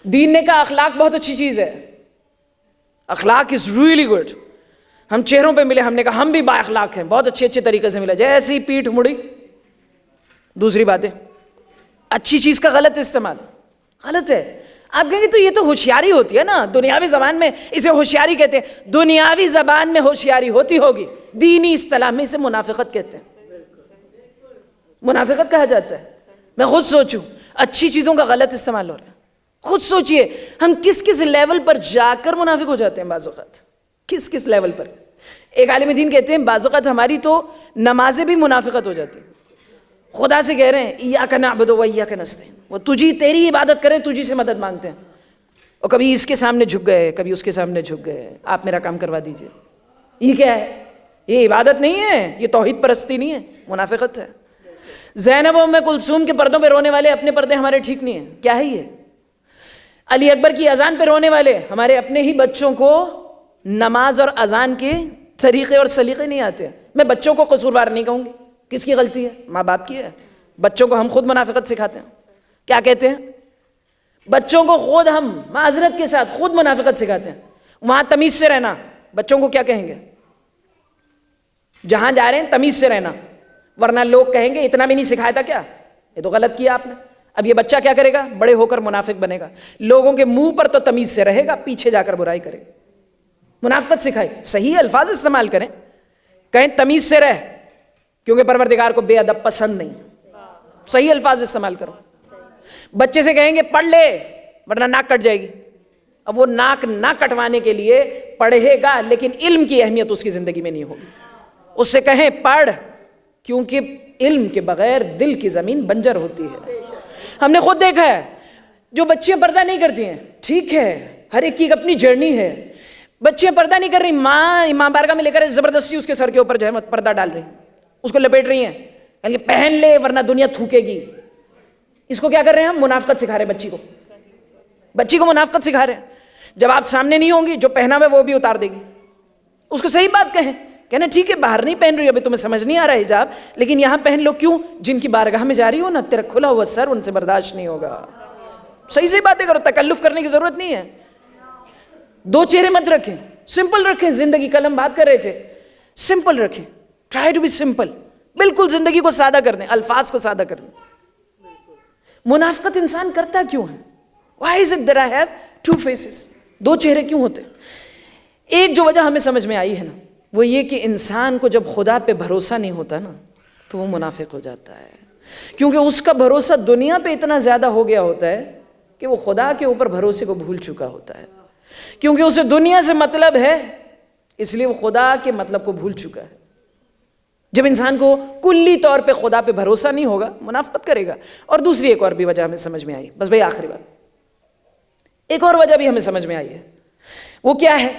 دین نے کہا اخلاق بہت اچھی چیز ہے, اخلاق از ریئلی گڈ. ہم چہروں پہ ملے, ہم نے کہا ہم بھی با اخلاق ہیں, بہت اچھے طریقے سے ملے. جیسے ہی پیٹھ مڑی, دوسری باتیں. اچھی چیز کا غلط استعمال غلط ہے. آپ کہیں گے تو یہ تو ہوشیاری ہوتی ہے نا, دنیاوی زبان میں اسے ہوشیاری کہتے ہیں. دنیاوی زبان میں ہوشیاری ہوتی ہوگی, دینی اصطلاح میں اسے منافقت کہتے ہیں. منافقت کہا جاتا ہے. میں خود سوچوں, اچھی چیزوں کا غلط استعمال ہو رہا ہے. خود سوچئے ہم کس کس لیول پر جا کر منافق ہو جاتے ہیں بعض اوقات, کس کس لیول پر. ایک عالم دین کہتے ہیں بعض اوقات ہماری تو نمازیں بھی منافقت ہو جاتی ہیں. خدا سے کہہ رہے ہیں ایاک نعبد و ایاک نستعین, وہ تجھی تیری عبادت کریں, تجھی سے مدد مانگتے ہیں, اور کبھی اس کے سامنے جھک گئے, کبھی اس کے سامنے جھک گئے, آپ میرا کام کروا دیجئے. یہ کیا ہے؟ یہ عبادت نہیں ہے, یہ توحید پرستی نہیں ہے, منافقت ہے. زینب و ام کلثوم کے پردوں پہ رونے والے, اپنے پردے ہمارے ٹھیک نہیں ہیں, کیا ہے یہ؟ علی اکبر کی اذان پہ رونے والے, ہمارے اپنے ہی بچوں کو نماز اور اذان کے طریقے اور سلیقے نہیں آتے ہیں. میں بچوں کو قصوروار نہیں کہوں گی, کس کی غلطی ہے؟ ماں باپ کی ہے. بچوں کو ہم خود منافقت سکھاتے ہیں. کیا کہتے ہیں؟ بچوں کو خود ہم معذرت کے ساتھ خود منافقت سکھاتے ہیں. وہاں تمیز سے رہنا, بچوں کو کیا کہیں گے؟ جہاں جا رہے ہیں تمیز سے رہنا, ورنہ لوگ کہیں گے اتنا بھی نہیں سکھایا تھا کیا, یہ تو غلط کیا آپ نے. اب یہ بچہ کیا کرے گا؟ بڑے ہو کر منافق بنے گا. لوگوں کے منہ پر تو تمیز سے رہے گا, پیچھے جا کر برائی کرے گا. منافقت سکھائی, صحیح الفاظ استعمال کریں, کہیں تمیز سے رہ, کیونکہ پروردگار کو بے ادب پسند نہیں. صحیح الفاظ استعمال کرو. بچے سے کہیں گے پڑھ لے ورنہ ناک کٹ جائے گی. اب وہ ناک نہ کٹوانے کے لیے پڑھے گا, لیکن علم کی اہمیت اس کی زندگی میں نہیں ہوگی. اس سے کہیں پڑھ, کیونکہ علم کے بغیر دل کی زمین بنجر ہوتی ہے. ہم نے خود دیکھا ہے, جو بچیاں پردہ نہیں کرتی ہیں, ٹھیک ہے ہر ایک کی اپنی جرنی ہے, بچیاں پردہ نہیں کر رہی, ماں امام بارگاہ میں لے کر زبردستی اس کے سر کے اوپر جو ہے پردہ ڈال رہی ہیں, اس کو لپیٹ رہی ہیں, کہ پہن لے ورنہ دنیا تھوکے گی. اس کو کیا کر رہے ہیں ہم؟ منافقت سکھا رہے ہیں بچی کو. بچی کو منافقت سکھا رہے ہیں. جب آپ سامنے نہیں ہوں گی, جو پہنا ہوا وہ بھی اتار دے گی. اس کو صحیح بات کہیں, کہنا ٹھیک ہے باہر نہیں پہن رہی, ابھی تمہیں سمجھ نہیں آ رہا ہے حجاب, لیکن یہاں پہن لو. کیوں؟ جن کی بارگاہ میں جا رہی ہو نا, تیرا کھلا ہوا سر ان سے برداشت نہیں ہوگا. صحیح صحیح باتیں کرو, تکلف کرنے کی ضرورت نہیں ہے. دو چہرے مت رکھیں, سمپل رکھیں. زندگی کل ہم بات کر رہے تھے, سمپل رکھیں. ٹرائی ٹو بی سمپل, بالکل زندگی کو سادہ کر دیں, الفاظ کو سادہ کر دیں. منافقت انسان کرتا کیوں ہے؟ Why is it that I have two faces? دو چہرے کیوں ہوتے ہیں؟ ایک جو وجہ ہمیں سمجھ میں آئی ہے نا, وہ یہ کہ انسان کو جب خدا پہ بھروسہ نہیں ہوتا نا, تو وہ منافق ہو جاتا ہے. کیونکہ اس کا بھروسہ دنیا پہ اتنا زیادہ ہو گیا ہوتا ہے کہ وہ خدا کے اوپر بھروسے کو بھول چکا ہوتا ہے. کیونکہ اسے دنیا سے مطلب ہے, اس لیے وہ خدا کے مطلب کو بھول چکا ہے. جب انسان کو کلی طور پہ خدا پہ بھروسہ نہیں ہوگا, منافقت کرے گا. اور دوسری ایک اور بھی وجہ ہمیں سمجھ میں آئی, بس بھائی آخری بات, ایک اور وجہ بھی ہمیں سمجھ میں آئی ہے. وہ کیا ہے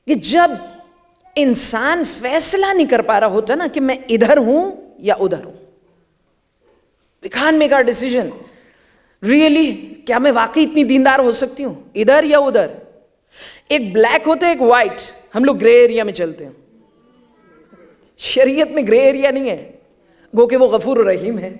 کہ جب انسان فیصلہ نہیں کر پا رہا ہوتا نا کہ میں ادھر ہوں یا ادھر ہوں, we can't make our decision. Really, کیا میں واقعی اتنی دیندار ہو سکتی ہوں, ادھر یا ادھر؟ ایک بلیک ہوتا ہے, ایک وائٹ. ہم لوگ گرے ایریا میں چلتے ہیں. شریعت میں گرے ایریا نہیں ہے, گو کہ وہ غفور الرحیم ہے.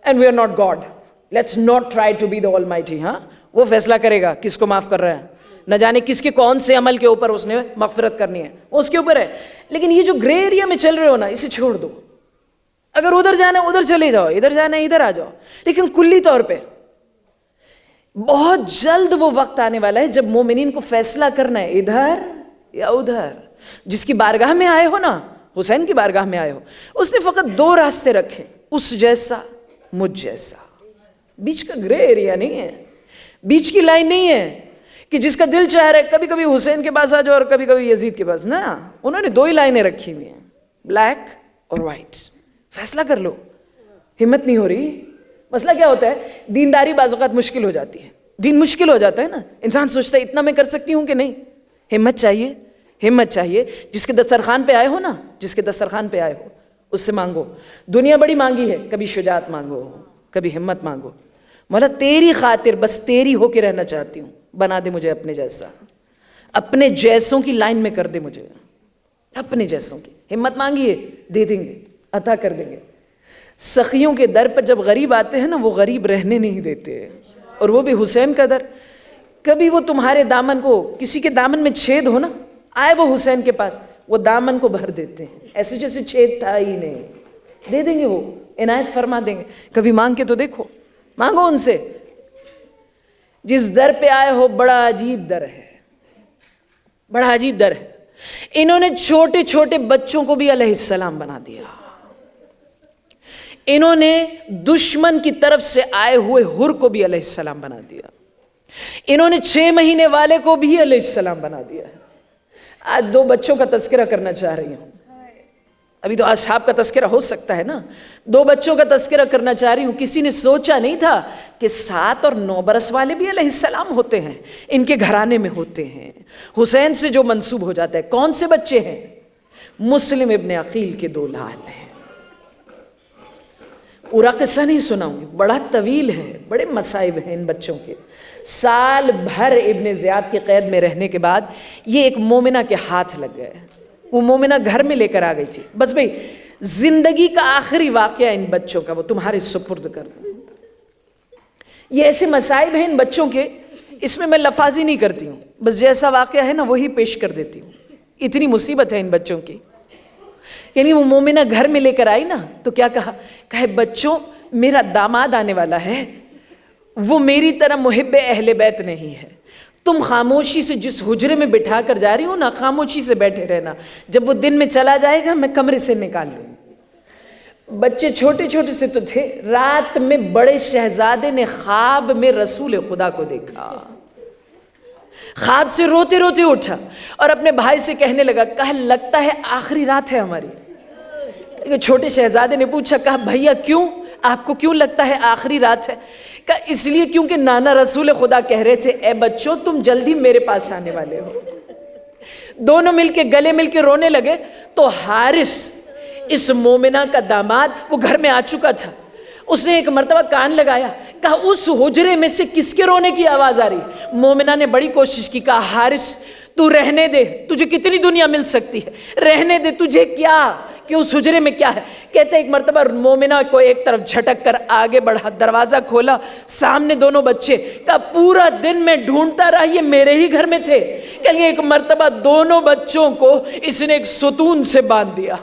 And we are not God, let's not try to be the almighty. ہاں, وہ فیصلہ کرے گا کس کو معاف کر رہا ہے, نہ جانے کس کے کون سے عمل کے اوپر اس نے مغفرت کرنی ہے, وہ اس کے اوپر ہے. لیکن یہ جو گرے ایریا میں چل رہے ہو نا, اسے چھوڑ دو. اگر ادھر جانا ہے ادھر چلے جاؤ, ادھر جانا ہے ادھر آ جاؤ. لیکن کلی طور پہ بہت جلد وہ وقت آنے والا ہے جب مومنین کو فیصلہ کرنا ہے ادھر یا ادھر. جس کی بارگاہ میں آئے ہو نا, حسین کی بارگاہ میں آئے ہو, اس نے فقط 2 راستے رکھے, اس جیسا مجھ جیسا. بیچ کا گرے ایریا نہیں ہے, بیچ کی لائن نہیں ہے کہ جس کا دل چاہ رہا ہے کبھی کبھی حسین کے پاس آ جاؤ اور کبھی کبھی یزید کے پاس. نا, انہوں نے 2 ہی لائنیں رکھی ہوئی ہیں, بلیک اور وائٹ. فیصلہ کر لو. ہمت نہیں ہو رہی. مسئلہ کیا ہوتا ہے, دینداری بعض اوقات مشکل ہو جاتی ہے, دین مشکل ہو جاتا ہے نا. انسان سوچتا ہے اتنا میں کر سکتی ہوں کہ نہیں. ہمت چاہیے, ہمت چاہیے. جس کے دسترخوان پہ آئے ہو نا, جس کے دسترخوان پہ آئے ہو اس سے مانگو. دنیا بڑی مانگی ہے, کبھی شجاعت مانگو, کبھی ہمت مانگو. مولا تیری خاطر بس تیری ہو کے رہنا چاہتی ہوں, بنا دے مجھے اپنے جیسا, اپنے جیسوں کی لائن میں کر دے مجھے, اپنے جیسوں کی. ہمت مانگیے, دے دیں گے, عطا کر دیں گے. سخیوں کے در پر جب غریب آتے ہیں نا, وہ غریب رہنے نہیں دیتے, اور وہ بھی حسین کا در. کبھی وہ تمہارے دامن کو, کسی کے دامن میں چھید ہو نا, آئے وہ حسین کے پاس, وہ دامن کو بھر دیتے ہیں ایسے جیسے چھید تھا ہی نہیں. دے دیں گے, وہ عنایت فرما دیں گے. کبھی مانگ کے تو دیکھو, مانگو ان سے. جس در پہ آئے ہو بڑا عجیب در ہے, بڑا عجیب در ہے. انہوں نے چھوٹے چھوٹے بچوں کو بھی علیہ السلام بنا دیا. انہوں نے دشمن کی طرف سے آئے ہوئے حر کو بھی علیہ السلام بنا دیا. انہوں نے 6 مہینے والے کو بھی علیہ السلام بنا دیا. آج 2 بچوں کا تذکرہ کرنا چاہ رہی ہوں. ابھی تو اصحاب کا تذکرہ ہو سکتا ہے نا, 2 بچوں کا تذکرہ کرنا چاہ رہی ہوں. کسی نے سوچا نہیں تھا کہ 7 اور 9 برس والے بھی علیہ السلام ہوتے ہیں, ان کے گھرانے میں ہوتے ہیں. حسین سے جو منسوب ہو جاتا ہے. کون سے بچے ہیں؟ مسلم ابن عقیل کے 2 لال ہیں. پورا قصہ نہیں سناؤں گی, بڑا طویل ہے, بڑے مصائب ہیں ان بچوں کے. سال بھر ابن زیاد کے قید میں رہنے کے بعد یہ ایک مومنہ کے ہاتھ لگ گئے. وہ مومنہ گھر میں لے کر آ گئی تھی. بس بھئی زندگی کا آخری واقعہ ان بچوں کا وہ تمہارے سپرد کر دوں. یہ ایسے مصائب ہیں ان بچوں کے, اس میں میں لفاظی نہیں کرتی ہوں, بس جیسا واقعہ ہے نا وہی پیش کر دیتی ہوں. اتنی مصیبت ہے ان بچوں کی. یعنی وہ مومنہ گھر میں لے کر آئی نا, تو کیا کہا, کہے بچوں میرا داماد آنے والا ہے, وہ میری طرح محب اہل بیت نہیں ہے. تم خاموشی سے جس حجرے میں بٹھا کر جا رہی ہو نا, خاموشی سے بیٹھے رہنا. جب وہ دن میں چلا جائے گا میں کمرے سے نکال لوں. بچے چھوٹے چھوٹے سے تو تھے. رات میں بڑے شہزادے نے خواب میں رسول خدا کو دیکھا. خواب سے روتے روتے اٹھا اور اپنے بھائی سے کہنے لگا, کہا لگتا ہے آخری رات ہے ہماری. چھوٹے شہزادے نے پوچھا, کہا بھیا کیوں, آپ کو کیوں لگتا ہے آخری رات ہے؟ کہا اس لیے کیونکہ نانا رسول خدا کہہ رہے تھے اے بچوں تم جلدی میرے پاس آنے والے ہو. دونوں مل کے گلے مل کے رونے لگے. تو حارث اس مومنہ کا داماد وہ گھر میں آ چکا تھا. اس نے ایک مرتبہ کان لگایا, کہا اس حجرے میں سے کس کے رونے کی آواز آ رہی. مومنہ نے بڑی کوشش کی, کہا حارث تو رہنے دے, تجھے کتنی دنیا مل سکتی ہے, رہنے دے, تجھے کیا کہ اس حجرے میں کیا ہے. کہتے ایک مرتبہ مومنہ کو ایک طرف جھٹک کر آگے بڑھا, دروازہ کھولا, سامنے دونوں بچے. کہا پورا دن میں ڈھونڈتا رہا, یہ میرے ہی گھر میں تھے. کہ ایک مرتبہ دونوں بچوں کو اس نے ایک ستون سے باندھ دیا.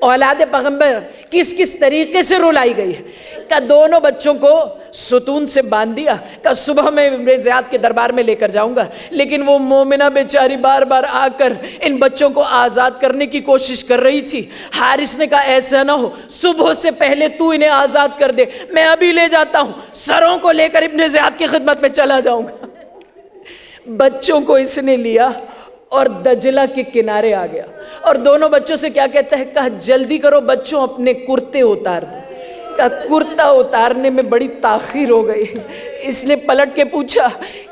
اولاد پیغمبر کس کس طریقے سے رلائی گئی ہے. کہ دونوں بچوں کو ستون سے باندھ دیا. کہ صبح میں ابن زیاد کے دربار میں لے کر جاؤں گا. لیکن وہ مومنہ بیچاری بار بار آ کر ان بچوں کو آزاد کرنے کی کوشش کر رہی تھی. حارث نے کہا ایسا نہ ہو, صبح سے پہلے تو انہیں آزاد کر دے, میں ابھی لے جاتا ہوں, سروں کو لے کر ابن زیاد کی خدمت میں چلا جاؤں گا. بچوں کو اس نے لیا اور دجلہ کے کنارے آ گیا. اور دونوں بچوں سے کیا کہتا ہے, کہا جلدی کرو بچوں اپنے کرتے اتار دو. کہا کرتا اتارنے میں بڑی تاخیر ہو گئی. اس نے پلٹ کے پوچھا,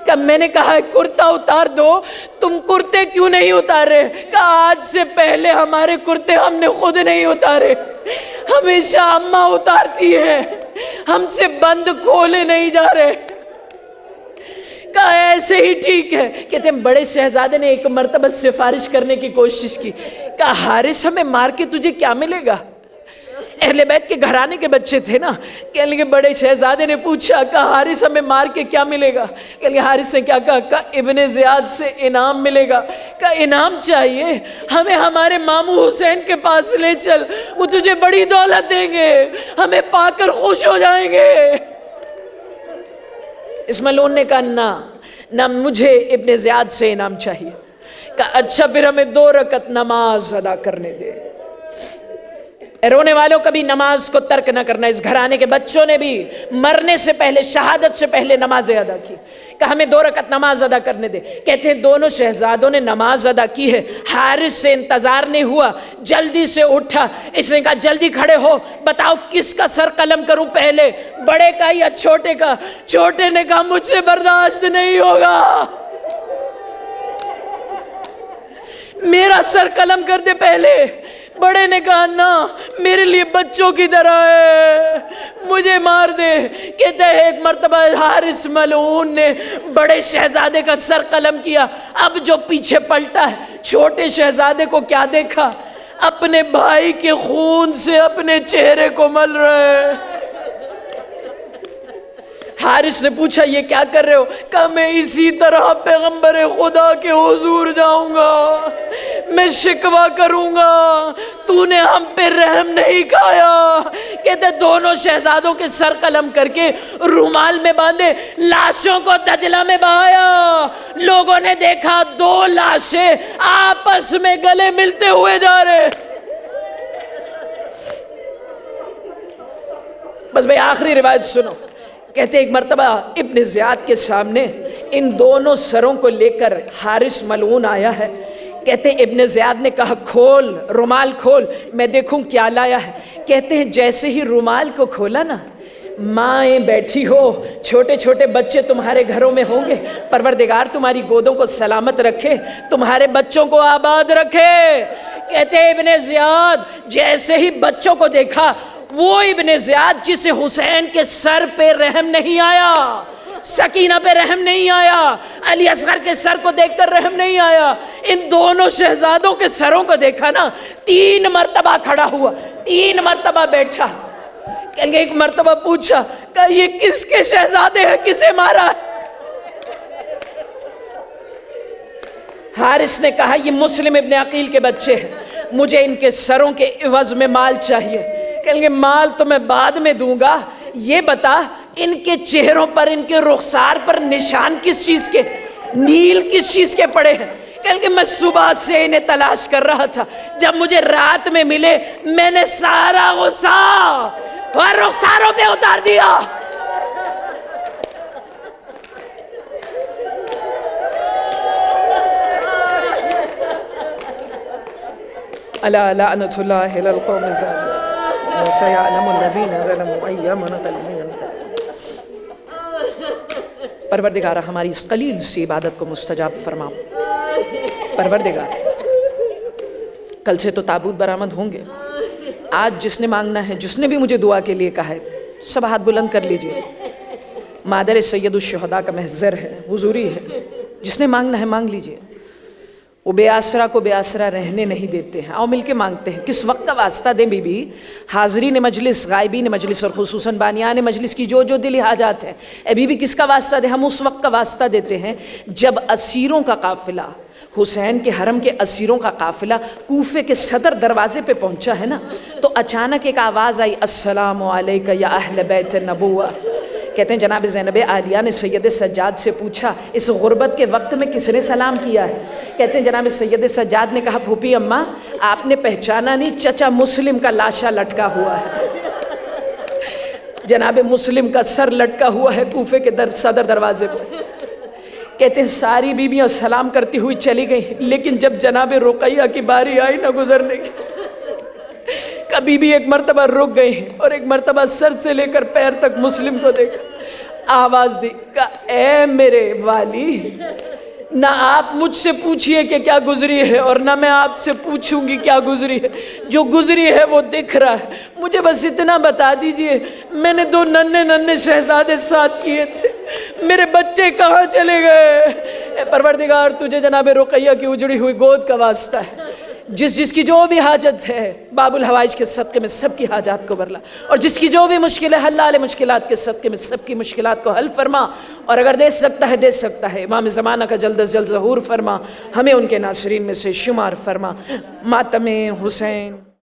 کہ میں نے کہا کرتا اتار دو, تم کرتے کیوں نہیں اتارے. کہا آج سے پہلے ہمارے کرتے ہم نے خود نہیں اتارے, ہمیشہ اماں اتارتی ہے, ہم سے بند کھولے نہیں جا رہے. کہا ایسے ہی ٹھیک ہے. کہتے ہیں بڑے شہزادے نے ایک مرتبہ سفارش کرنے کی کوشش کی. کہا حارث ہمیں مار کے تجھے کیا ملے گا. اہل بیت کے گھرانے کے بچے تھے نا. کہنے لگے بڑے شہزادے نے پوچھا کہ حارث ہمیں مار کے کیا ملے گا؟ کہنے لگے حارث نے کیا کہا؟ کہ ابن زیاد سے انعام ملے گا. کہ انعام چاہیے ہمیں ہمارے ماموں حسین کے پاس لے چل، وہ تجھے بڑی دولت دیں گے، ہمیں پا کر خوش ہو جائیں گے. اس ملعون نے کہا نہ مجھے ابن زیاد سے انعام چاہیے. کہا اچھا پھر ہمیں 2 رکعت نماز ادا کرنے دے. رونے والوں کبھی نماز کو ترک نہ کرنا. اس گھرانے کے بچوں نے بھی مرنے سے پہلے، شہادت سے پہلے نمازیں ادا کی. کہ ہمیں 2 رکعت نماز ادا کرنے دے. کہتے ہیں دونوں شہزادوں نے نماز ادا کی ہے. حارث سے انتظار نہیں ہوا، جلدی سے اٹھا. اس نے کہا جلدی کھڑے ہو، بتاؤ کس کا سر قلم کروں پہلے، بڑے کا یا چھوٹے کا؟ چھوٹے نے کہا مجھ سے برداشت نہیں ہوگا، میرا سر قلم کر دے پہلے. بڑے نے کہا نہ، میرے لیے بچوں کی طرح ہے، مجھے مار دے. کہتے ہیں ایک مرتبہ حارث ملعون نے بڑے شہزادے کا سر قلم کیا. اب جو پیچھے پلٹا ہے، چھوٹے شہزادے کو کیا دیکھا؟ اپنے بھائی کے خون سے اپنے چہرے کو مل رہے. حارث نے پوچھا یہ کیا کر رہے ہو؟ کہا میں اسی طرح پیغمبر خدا کے حضور جاؤں گا، میں شکوہ کروں گا، تو نے ہم پہ رحم نہیں کھایا. کہتے دونوں شہزادوں کے سر قلم کر کے رومال میں باندھے، لاشوں کو دجلہ میں بہایا. لوگوں نے دیکھا 2 لاشیں آپس میں گلے ملتے ہوئے جا رہے. بس بھئی آخری روایت سنو. کہتے ایک مرتبہ ابن زیاد کے سامنے ان دونوں سروں کو لے کر حارث ملعون آیا ہے. کہتے ہیں ابن زیاد نے کہا کھول، رومال کھول، میں دیکھوں کیا لایا ہے. کہتے ہیں جیسے ہی رومال کو کھولا نا، مائیں بیٹھی ہو، چھوٹے چھوٹے بچے تمہارے گھروں میں ہوں گے. پروردگار تمہاری گودوں کو سلامت رکھے، تمہارے بچوں کو آباد رکھے. کہتے ہیں ابن زیاد جیسے ہی بچوں کو دیکھا، وہ ابن زیاد جسے حسین کے سر پہ رحم نہیں آیا، سکینہ پہ رحم نہیں آیا، علی اصغر کے سر کو دیکھ کر رحم نہیں آیا، ان دونوں شہزادوں کے سروں کو دیکھا نا، 3 مرتبہ کھڑا ہوا، 3 مرتبہ بیٹھا. کہیں گے ایک مرتبہ پوچھا کہ یہ کس کے شہزادے ہیں، کسے مارا ہے؟ حارث نے کہا یہ مسلم ابن عقیل کے بچے ہیں، مجھے ان کے سروں کے عوض میں مال چاہیے. کہیں گے مال تو میں بعد میں دوں گا، یہ بتا ان کے چہروں پر، ان کے رخسار پر نشان کس چیز کے، نیل کس چیز کے پڑے ہیں؟ کہیں گے میں صبح سے انہیں تلاش کر رہا تھا، جب مجھے رات میں ملے میں نے سارا غصہ اور رخساروں پہ اتار دیا. الا لعنت اللہ علی القوم الظالمین وسيعلم الذين ظلموا أي منقلب ينقلبون. پروردگارہ ہماری اس قلیل سی عبادت کو مستجاب فرما. پروردگار کل سے تو تابوت برآمد ہوں گے. آج جس نے مانگنا ہے، جس نے بھی مجھے دعا کے لیے کہا ہے، سب ہاتھ بلند کر لیجئے. مادر سید الشہداء کا محضر ہے، حضوری ہے، جس نے مانگنا ہے مانگ لیجئے. وہ بے آسرا کو بے آسرا رہنے نہیں دیتے ہیں. آؤ مل کے مانگتے ہیں. کس وقت کا واسطہ دیں بی بی؟ حاضرین مجلس، غائبین مجلس اور خصوصاً بانیان مجلس کی جو دلی حاجات ہیں. اے بی بی کس کا واسطہ دیں؟ ہم اس وقت کا واسطہ دیتے ہیں جب اسیروں کا قافلہ، حسین کے حرم کے اسیروں کا قافلہ کوفے کے صدر دروازے پہ پہنچا ہے نا، تو اچانک ایک آواز آئی، السلام علیکہ یا اہل بیت النبوہ. کہتے ہیں جناب زینب عالیہ نے سید سجاد سے پوچھا اس غربت کے وقت میں کس نے سلام کیا ہے؟ کہتے ہیں جناب سید سجاد نے کہا پھوپھی اماں آپ نے پہچانا نہیں، چچا مسلم کا لاشا لٹکا ہوا ہے. جناب مسلم کا سر لٹکا ہوا ہے کوفے کے صدر دروازے پہ. کہتے ہیں ساری بیویاں سلام کرتی ہوئی چلی گئی، لیکن جب جناب رقیہ کی باری آئی نہ گزرنے کی، کبھی بھی ایک مرتبہ رک گئی اور ایک مرتبہ سر سے لے کر پیر تک مسلم کو دیکھا، آواز دی کہ اے میرے والی، نہ آپ مجھ سے پوچھئے کہ کیا گزری ہے اور نہ میں آپ سے پوچھوں گی کیا گزری ہے. جو گزری ہے وہ دکھ رہا ہے، مجھے بس اتنا بتا دیجئے میں نے 2 ننھے شہزادے ساتھ کیے تھے، میرے بچے کہاں چلے گئے؟ اے پروردگار تجھے جناب رقیہ کی اجڑی ہوئی گود کا واسطہ ہے. جس کی جو بھی حاجت ہے باب الحوائج کے صدقے میں سب کی حاجات کو برلا، اور جس کی جو بھی مشکل ہے حل والے مشکلات کے صدقے میں سب کی مشکلات کو حل فرما، اور اگر دے سکتا ہے امام زمانہ کا جلد از جلد ظہور فرما، ہمیں ان کے ناصرین میں سے شمار فرما۔ ماتم حسین